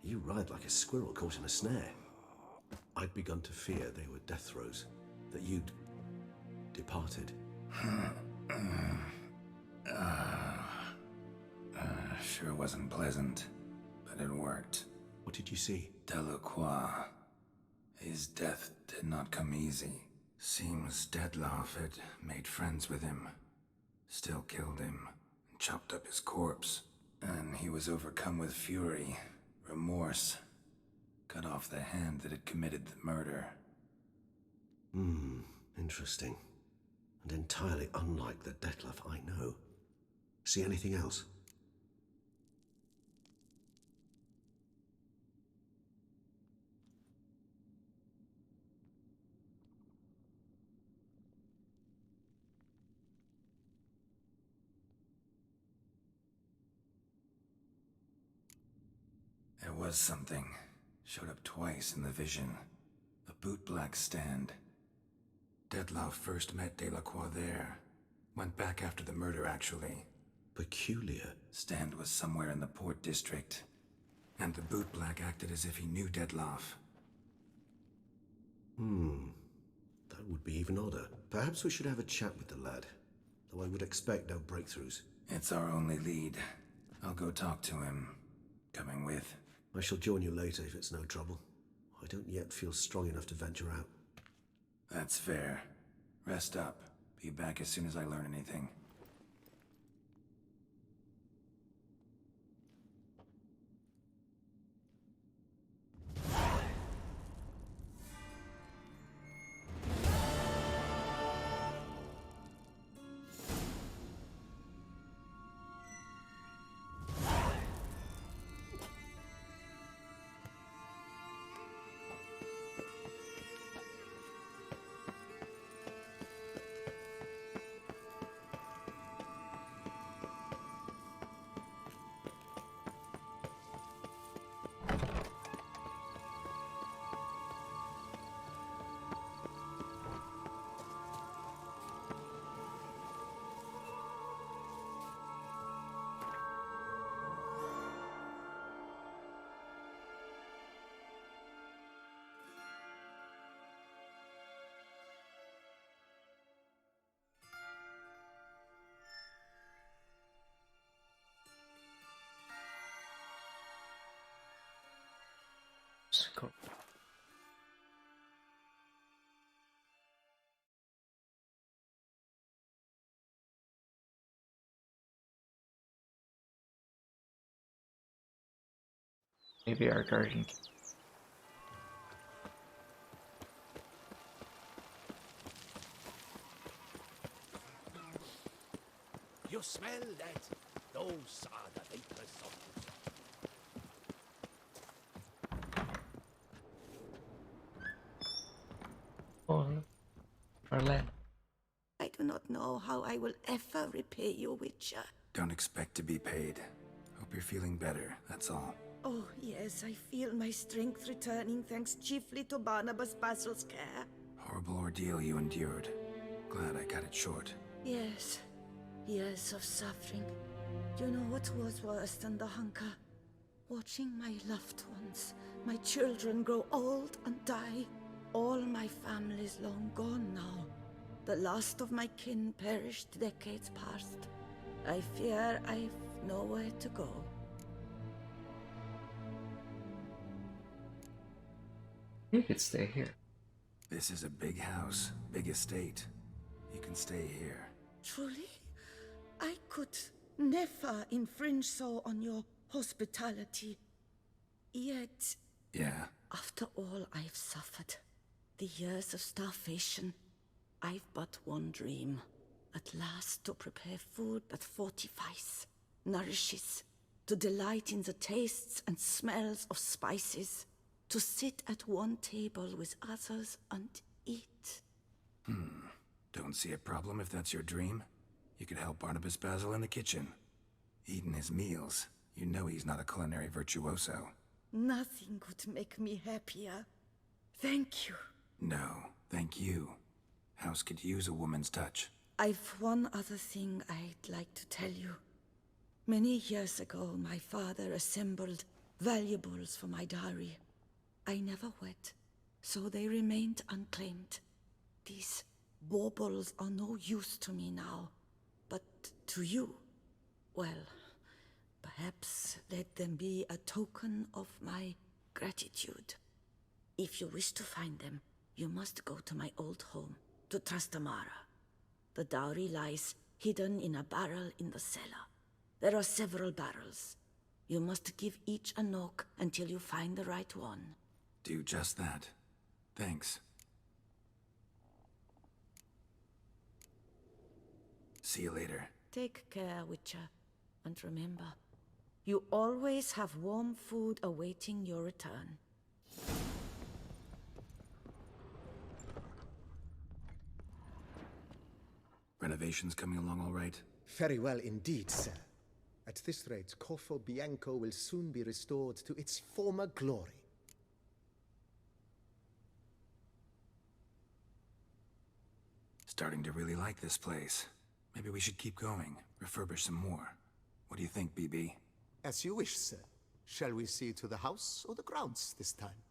You ride like a squirrel caught in a snare. I'd begun to fear they were death throes, that you'd departed. Sure wasn't pleasant, but it worked. What did you see? Delacroix. His death did not come easy. Seems Dettlaff had made friends with him. Still killed him, and chopped up his corpse. And he was overcome with fury, remorse. Cut off the hand that had committed the murder. Interesting. And entirely unlike the Dettlaff I know. See anything else? was something. Showed up twice in the vision. A bootblack stand. Dettlaff first met Delacroix there. Went back after the murder, actually. Peculiar. Stand was somewhere in the port district. And the bootblack acted as if he knew Dettlaff. That would be even odder. Perhaps we should have a chat with the lad. Though I would expect no breakthroughs. It's our only lead. I'll go talk to him. Coming with. I shall join you later if it's no trouble. I don't yet feel strong enough to venture out. That's fair. Rest up. Be back as soon as I learn anything. Cool. Maybe our guardian. You smell that? Those are the vapors of Oh, Marlene. I do not know how I will ever repay you, Witcher. Don't expect to be paid. Hope you're feeling better, that's all. Oh, yes, I feel my strength returning thanks chiefly to Barnabas Basil's care. Horrible ordeal you endured. Glad I cut it short. Yes, years of suffering. You know what was worse than the hunger? Watching my loved ones, my children grow old and die. All my family's long gone now. The last of my kin perished decades past. I fear I've nowhere to go. You could stay here. This is a big house, big estate. You can stay here. Truly? I could never infringe so on your hospitality. Yet, Yeah, after all I've suffered, the years of starvation, I've but one dream. At last to prepare food that fortifies, nourishes, to delight in the tastes and smells of spices, to sit at one table with others and eat. don't see a problem if that's your dream. You could help Barnabas Basil in the kitchen. Eating his meals. You know he's not a culinary virtuoso. Nothing could make me happier. Thank you. No, thank you. House could use a woman's touch. I've one other thing I'd like to tell you. Many years ago, my father assembled valuables for my dowry. I never wed, so they remained unclaimed. These baubles are no use to me now, but to you, well, perhaps let them be a token of my gratitude. If you wish to find them, you must go to my old home, to Trastamara. The dowry lies hidden in a barrel in the cellar. There are several barrels. You must give each a knock until you find the right one. Do just that. Thanks. See you later. Take care, Witcher. And remember, you always have warm food awaiting your return. Renovations coming along all right? Very well indeed, sir. A At this rate, Corfo Bianco will soon be restored to its former glory. Starting to really like this place. Maybe we should keep going, refurbish some more. What do you think, BB? As you wish, sir. Shall we see to the house or the grounds this time?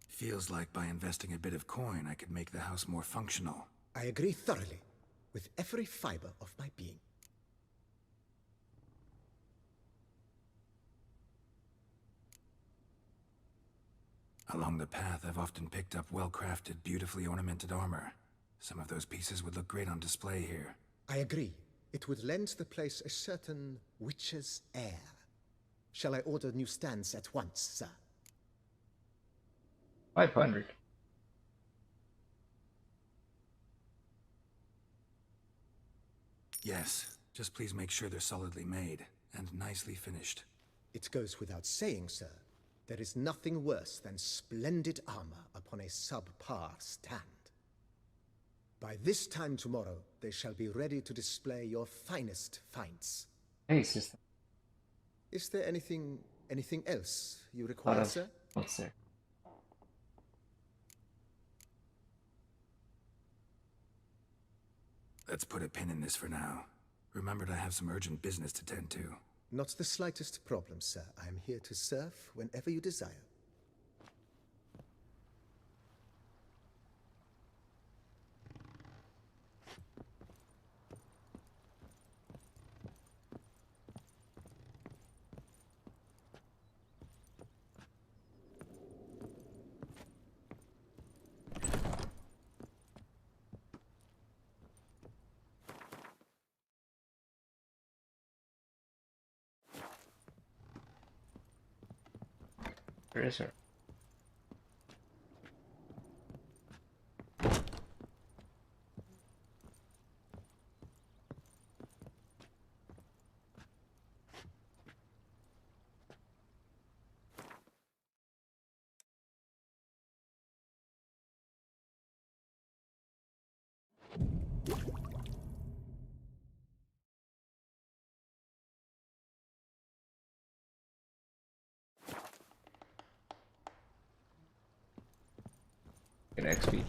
Feels like by investing a bit of coin, I could make the house more functional. I agree thoroughly, with every fiber of my being. Along the path, I've often picked up well-crafted, beautifully ornamented armor. Some of those pieces would look great on display here. I agree. It would lend the place a certain witch's air. Shall I order new stands at once, sir? 500. Yes, just please make sure they're solidly made and nicely finished. It goes without saying, sir. There is nothing worse than splendid armor upon a subpar stand. By this time tomorrow, they shall be ready to display your finest finds. Hey, sister. Is there anything else you require, sir? What's there? Let's put a pin in this for now. Remembered I have some urgent business to tend to. Not the slightest problem, sir. I am here to serve whenever you desire. Where is her? Get XP.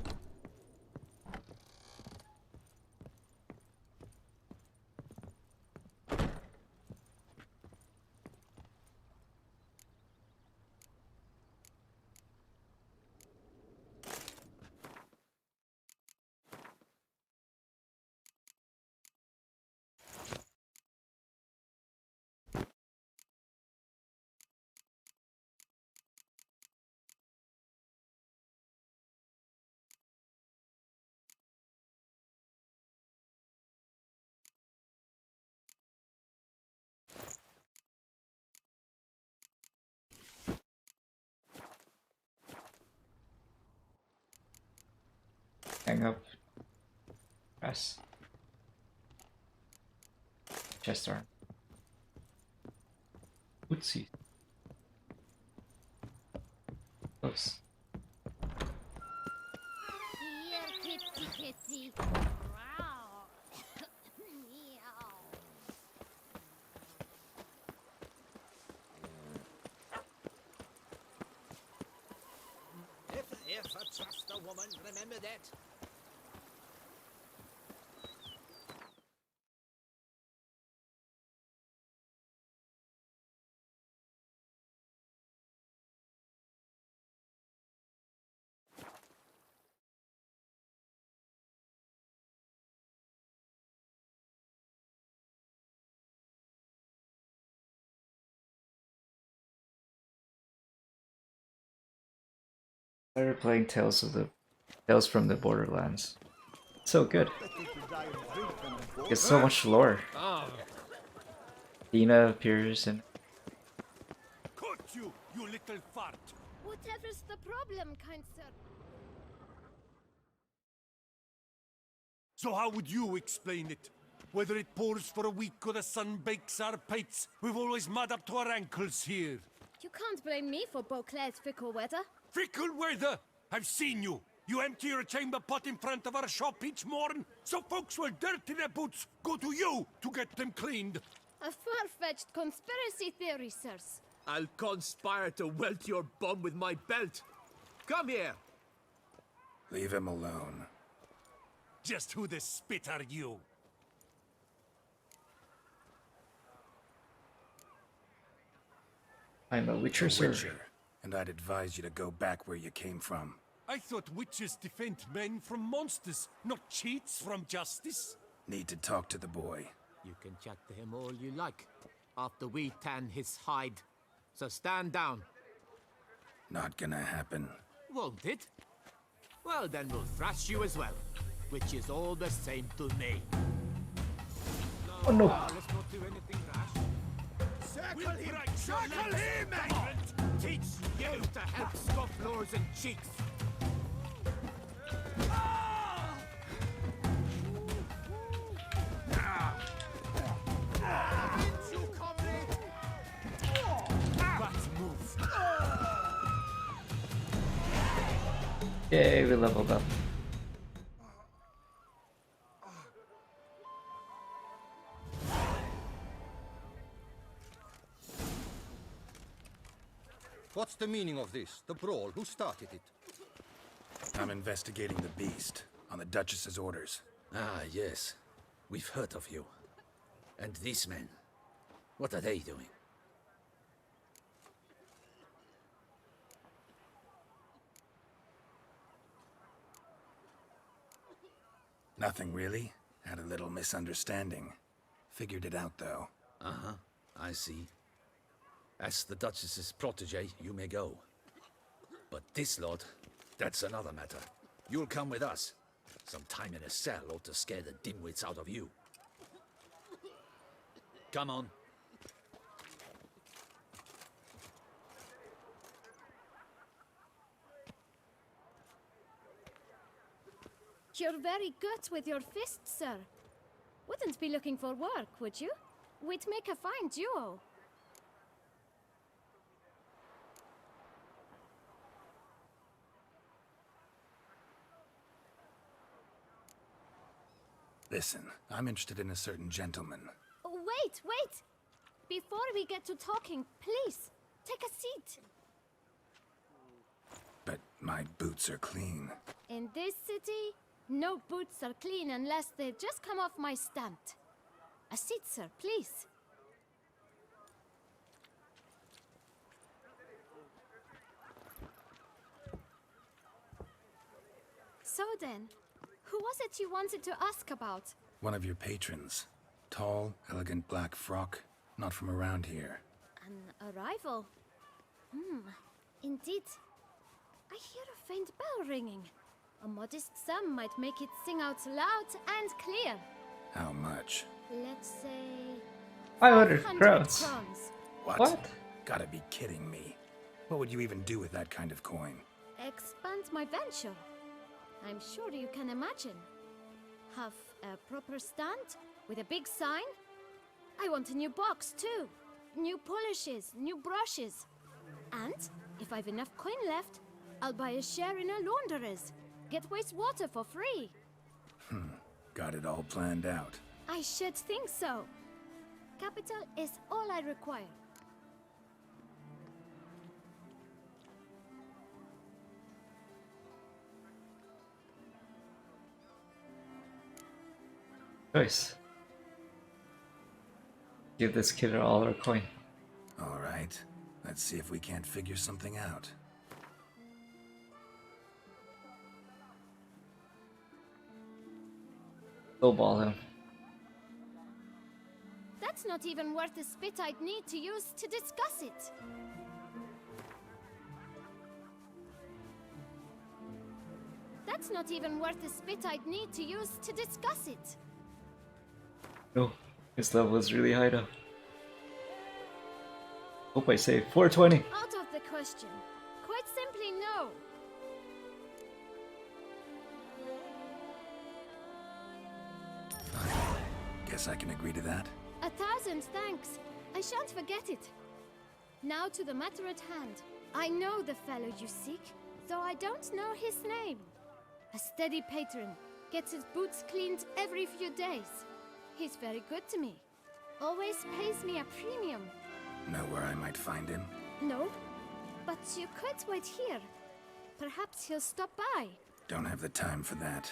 Hang up. Press. Chest arm. Oopsie. Oops. Here, kitty, kitty. Wow. Meow. If I ever trust a woman, remember that. Started playing Tales from the Borderlands. So good. It's so much lore. Dina appears and Cut you, you little fart. Whatever's the problem, kind sir? So how would you explain it? Whether it pours for a week or the sun bakes our pites, we've always mud up to our ankles here. You can't blame me for Beauclair's fickle weather. Fickle weather! I've seen you. You empty your chamber pot in front of our shop each morn, so folks will dirty their boots, go to you to get them cleaned. A far-fetched conspiracy theory, sirs. I'll conspire to welt your bum with my belt. Come here. Leave him alone. Just who the spit are you? I'm a witcher, A sir. witcher, and I'd advise you to go back where you came from. I thought witches defend men from monsters, not cheats from justice. Need to talk to the boy. You can chat to him all you like, after we tan his hide. So stand down. Not gonna happen. Won't it? Well, then we'll thrash you as well, which is all the same to me. Oh no! Let's not do anything rash. Circle him, mate! Teach you to help scofflaws and cheats. Yay, we leveled up. What's the meaning of this? The brawl? Who started it? I'm investigating the beast, on the Duchess's orders. Ah, yes. We've heard of you. And these men, what are they doing? Nothing really. Had a little misunderstanding. Figured it out, though. Uh-huh, I see. As the Duchess's protege, you may go. But this lot, that's another matter. You'll come with us. Some time in a cell ought to scare the dimwits out of you. Come on. You're very good with your fists, sir. Wouldn't be looking for work, would you? We'd make a fine duo. Listen, I'm interested in a certain gentleman. Wait, wait! Before we get to talking, please, take a seat. But my boots are clean. In this city, no boots are clean unless they just come off my stamp. A seat, sir, please. So then, who was it you wanted to ask about? One of your patrons. Tall, elegant black frock. Not from around here. An arrival? Indeed. I hear a faint bell ringing. A modest sum might make it sing out loud and clear. How much? Let's say... 500 500 crowns. crowns. What? Gotta be kidding me. What would you even do with that kind of coin? Expand my venture. I'm sure you can imagine. Have a proper stand with a big sign. I want a new box too. New polishes, new brushes. And if I've enough coin left, I'll buy a share in a launderer's. Get wastewater for free. Got it all planned out. I should think so. Capital is all I require. Nice. Give this kid all our coin. Alright. Let's see if we can't figure something out. Lowball him. That's not even worth the spit I'd need to use to discuss it. That's not even worth the spit I'd need to use to discuss it. No, his level is really high now. Hope I save 420. Out of the question. Quite simply, no. Guess I can agree to that. 1,000 thanks. I shan't forget it. Now to the matter at hand. I know the fellow you seek, though I don't know his name. A steady patron. Gets his boots cleaned every few days. He's very good to me. Always pays me a premium. Know where I might find him? No, but you could wait here. Perhaps he'll stop by. Don't have the time for that.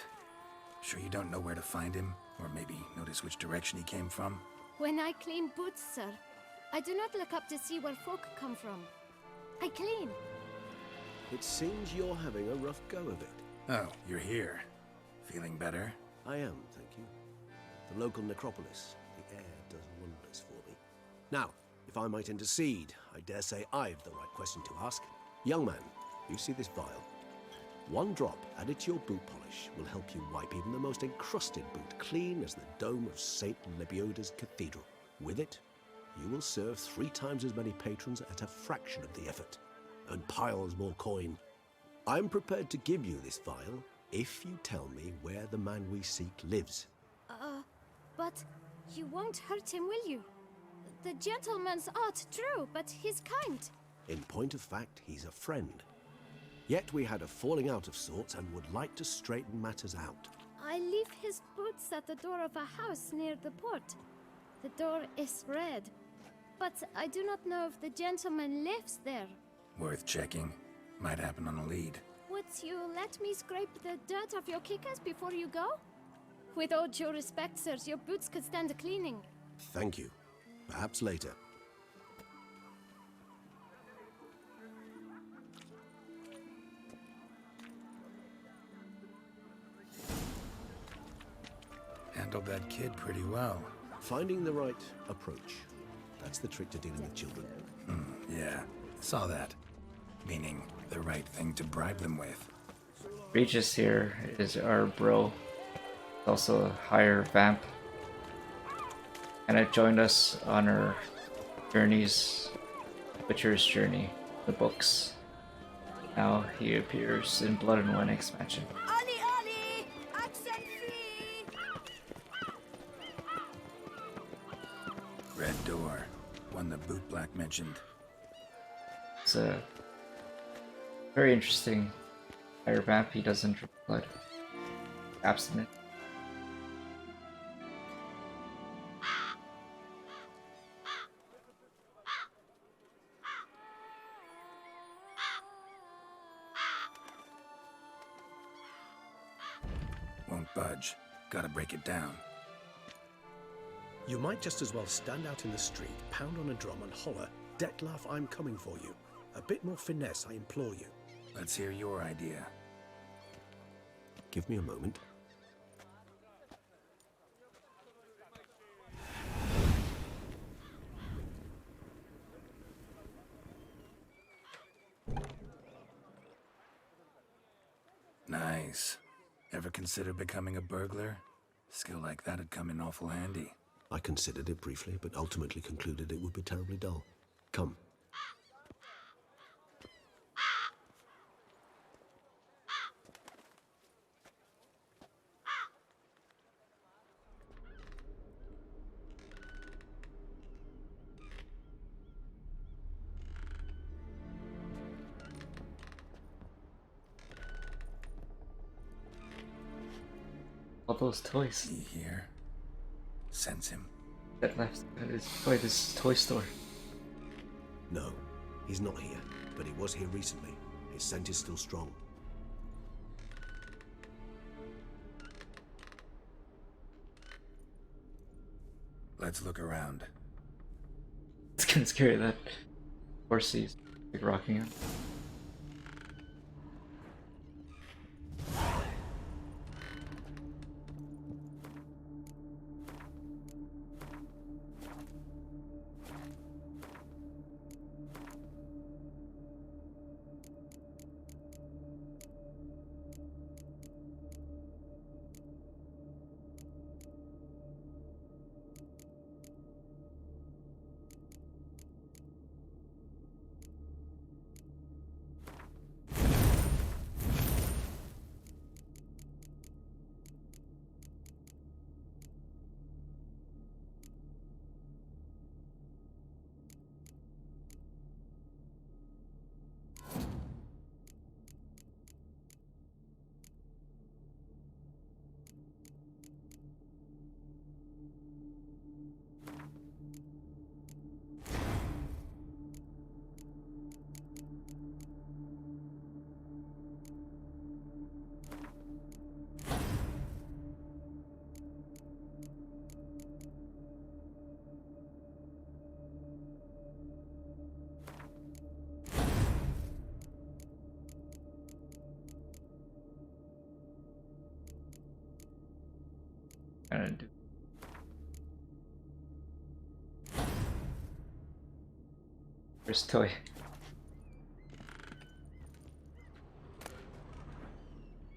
Sure you don't know where to find him? Or maybe notice which direction he came from? When I clean boots, sir, I do not look up to see where folk come from. I clean. It seems you're having a rough go of it. Oh, you're here. Feeling better? I am, thank you. The local necropolis. The air does wonders for me. Now, if I might intercede, I dare say I've the right question to ask. Young man, you see this vial? One drop added to your boot polish will help you wipe even the most encrusted boot clean as the dome of St. Lebioda's cathedral. With it, you will serve 3 times as many patrons at a fraction of the effort, and piles more coin. I'm prepared to give you this vial if you tell me where the man we seek lives. But you won't hurt him, will you? The gentleman's art, true, but he's kind. In point of fact, he's a friend. Yet we had a falling out of sorts and would like to straighten matters out. I leave his boots at the door of a house near the port. The door is red, but I do not know if the gentleman lives there. Worth checking. Might happen on a lead. Would you let me scrape the dirt off your kickers before you go? With all due respect, sirs, your boots could stand a cleaning. Thank you. Perhaps later. Handled that kid pretty well. Finding the right approach. That's the trick to dealing with children. Yeah, saw that. Meaning, the right thing to bribe them with. Regis here is our bro. Also a higher vamp. And it joined us on our journeys, Witcher's Journey, the books. Now he appears in Blood and Wine expansion. Ollie, Ollie! Accent free! Red door. One the bootblack mentioned. It's a very interesting higher vamp. He doesn't drink blood. Abstinent. Won't budge. Gotta break it down. You might just as well stand out in the street, pound on a drum and holler, "Detlaf, I'm coming for you." A bit more finesse, I implore you. Let's hear your idea. Give me a moment. Nice. Ever consider becoming a burglar? Skill like that'd come in awful handy. I considered it briefly, but ultimately concluded it would be terribly dull. Come. All those toys He here. Sense him. that left at this toy store. No, he's not here, but he was here recently. His scent is still strong. Let's look around. It's kind of scary that horsey's like rocking out. gonna do. Where's Toy?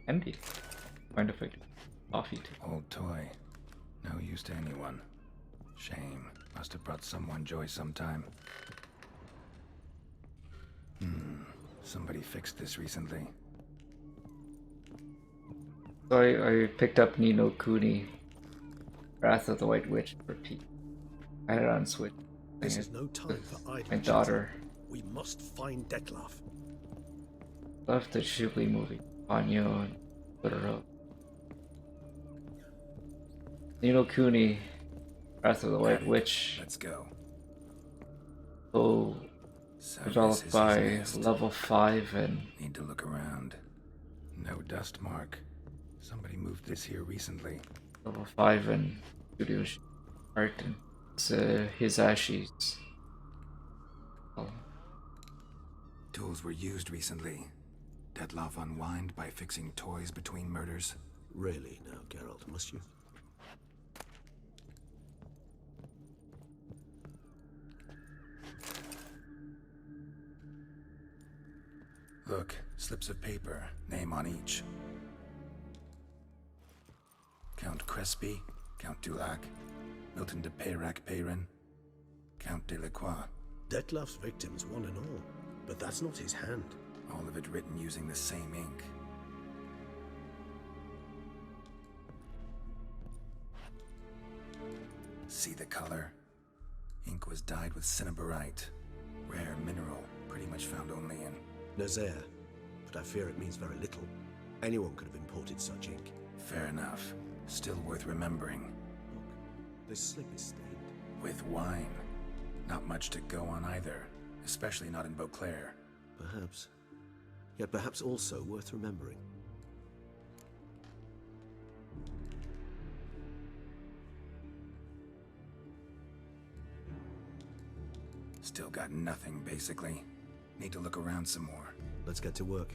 Empty. Find a fight. Coffee too. Old toy. No use to anyone. Shame. Must have brought someone joy sometime. Somebody fixed this recently. So I picked up Nino Kuni, Wrath of the White Witch for Pete. I had it on Switch. This is no time for idle My chatter. daughter We must find Dettlaff. loved the Ghibli movie, Ponyo and Totoro. Nino Kuni, Wrath of the White Witch, Let's go. oh, So developed this is by his nest. Level 5 and Need to look around. No dust mark. Somebody moved this here recently. Level 5 and Studio Art, and it's Hisashi's. Tools were used recently. Dettlaff unwind by fixing toys between murders. Really now, Geralt, must you? Look, slips of paper, name on each. Count Crespi, Count Dulac, Milton de Peyrac-Peyrin, Count Delacroix. Dettlaff's victims, one and all. But that's not his hand. All of it written using the same ink. See the color? Ink was dyed with cinnabarite. Rare mineral, pretty much found only in... Nazaire. But I fear it means very little. Anyone could have imported such ink. Fair enough. Still worth remembering. Look, this slip is stained. With wine. Not much to go on either. Especially not in Beauclair. Perhaps. Yet perhaps also worth remembering. Still got nothing, basically. Need to look around some more. Let's get to work.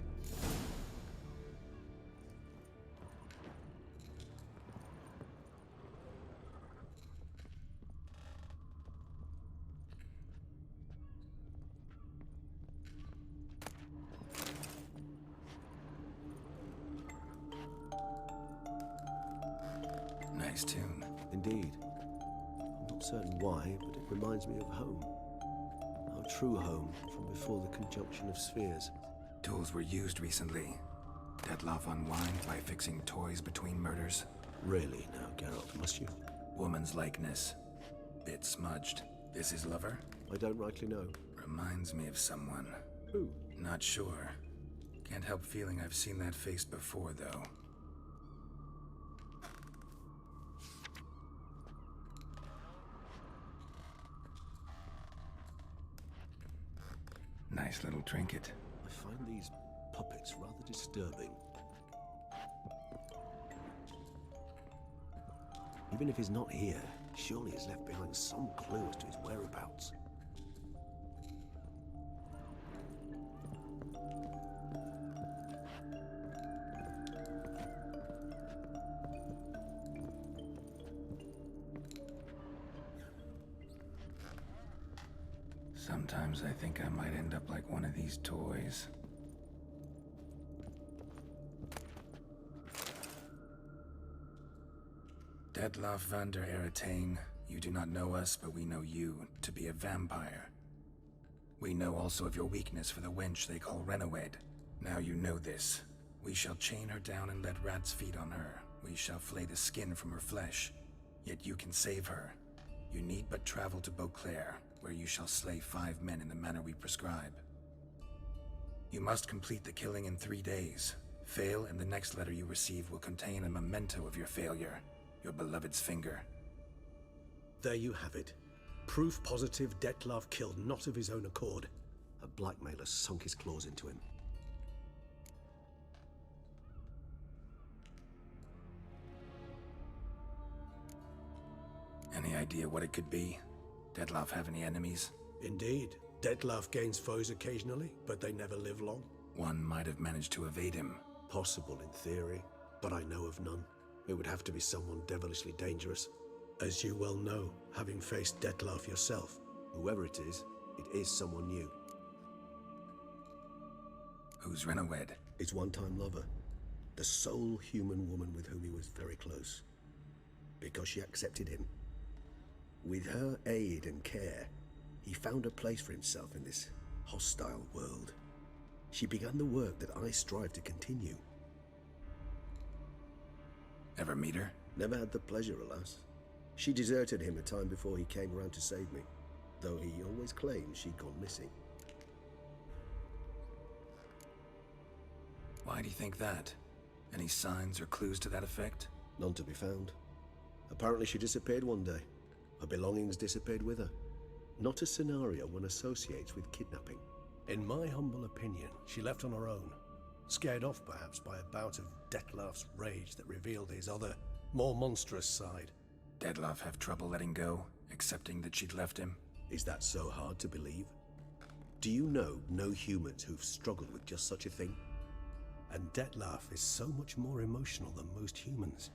Nice tune. Indeed. I'm not certain why, but it reminds me of home. Our true home from before the conjunction of spheres. Tools were used recently. Dettlaff unwind by fixing toys between murders. Really now, Geralt, must you? Woman's likeness. Bit smudged. This his lover? I don't rightly know. Reminds me of someone. Who? Not sure. Can't help feeling I've seen that face before, though. Nice little trinket. I find these puppets rather disturbing. Even if he's not here, surely he's left behind some clue as to his whereabouts. Sometimes I think I might end up like one of these toys. Dettlaff van der Eretain, you do not know us, but we know you to be a vampire. We know also of your weakness for the wench they call Renawed. Now you know this. We shall chain her down and let rats feed on her. We shall flay the skin from her flesh. Yet you can save her. You need but travel to Beauclair, where you shall slay 5 men in the manner we prescribe. You must complete the killing in 3 days. Fail, and the next letter you receive will contain a memento of your failure. Your beloved's finger. There you have it. Proof positive Dettlaff killed not of his own accord. A blackmailer sunk his claws into him. Any idea what it could be? Dettlaff have any enemies? Indeed. Dettlaff gains foes occasionally, but they never live long. One might have managed to evade him. Possible in theory, but I know of none. It would have to be someone devilishly dangerous. As you well know, having faced Dettlaff yourself, whoever it is someone new. Who's Renawed? His one-time lover. The sole human woman with whom he was very close. Because she accepted him. With her aid and care, he found a place for himself in this hostile world. She began the work that I strive to continue. Ever meet her? Never had the pleasure, alas. She deserted him a time before he came around to save me, though he always claimed she'd gone missing. Why do you think that? Any signs or clues to that effect? None to be found. Apparently she disappeared one day. Her belongings disappeared with her. Not a scenario one associates with kidnapping. In my humble opinion, she left on her own. Scared off, perhaps, by a bout of Dettlaff's rage that revealed his other, more monstrous side. Dettlaff have trouble letting go, accepting that she'd left him? Is that so hard to believe? Do you know no humans who've struggled with just such a thing? And Dettlaff is so much more emotional than most humans.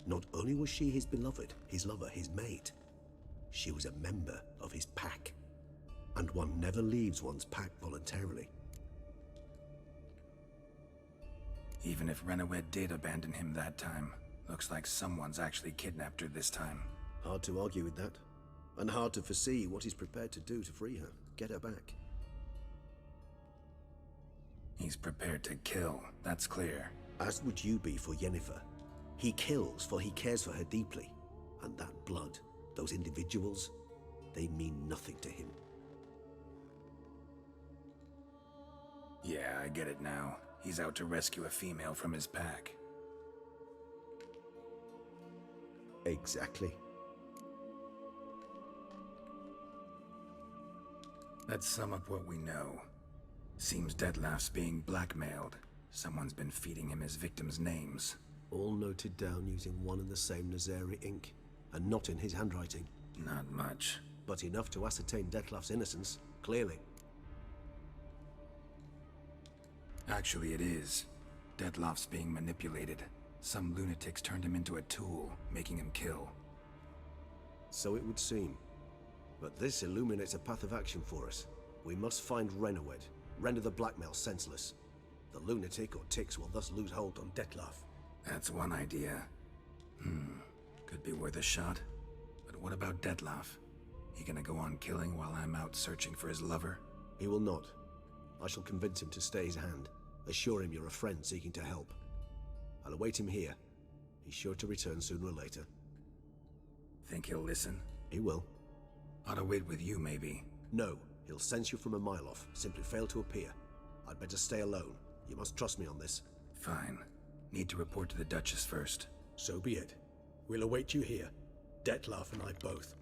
Not only was she his beloved, his lover, his mate, she was a member of his pack. And one never leaves one's pack voluntarily. Even if Renawed did abandon him that time, looks like someone's actually kidnapped her this time. Hard to argue with that. And hard to foresee what he's prepared to do to free her, get her back. He's prepared to kill, that's clear. As would you be for Yennefer. He kills for he cares for her deeply. And that blood, those individuals, they mean nothing to him. Yeah, I get it now. He's out to rescue a female from his pack. Exactly. Let's sum up what we know. Seems Dettlaff's being blackmailed. Someone's been feeding him his victims' names. All noted down using one and the same Nazeri ink, and not in his handwriting. Not much. But enough to ascertain Dettlaff's innocence, clearly. Actually, it is. Dettlaff's being manipulated. Some lunatics turned him into a tool, making him kill. So it would seem. But this illuminates a path of action for us. We must find Renawed, render the blackmail senseless. The lunatic or ticks will thus lose hold on Dettlaff. That's one idea. Could be worth a shot. But what about Dettlaff? He gonna go on killing while I'm out searching for his lover? He will not. I shall convince him to stay his hand. Assure him you're a friend seeking to help. I'll await him here. He's sure to return sooner or later. Think he'll listen? He will. Ought to wait with you, maybe. No, he'll sense you from a mile off. Simply fail to appear. I'd better stay alone. You must trust me on this. Fine. Need to report to the Duchess first. So be it. We'll await you here. Dettlaff and I both.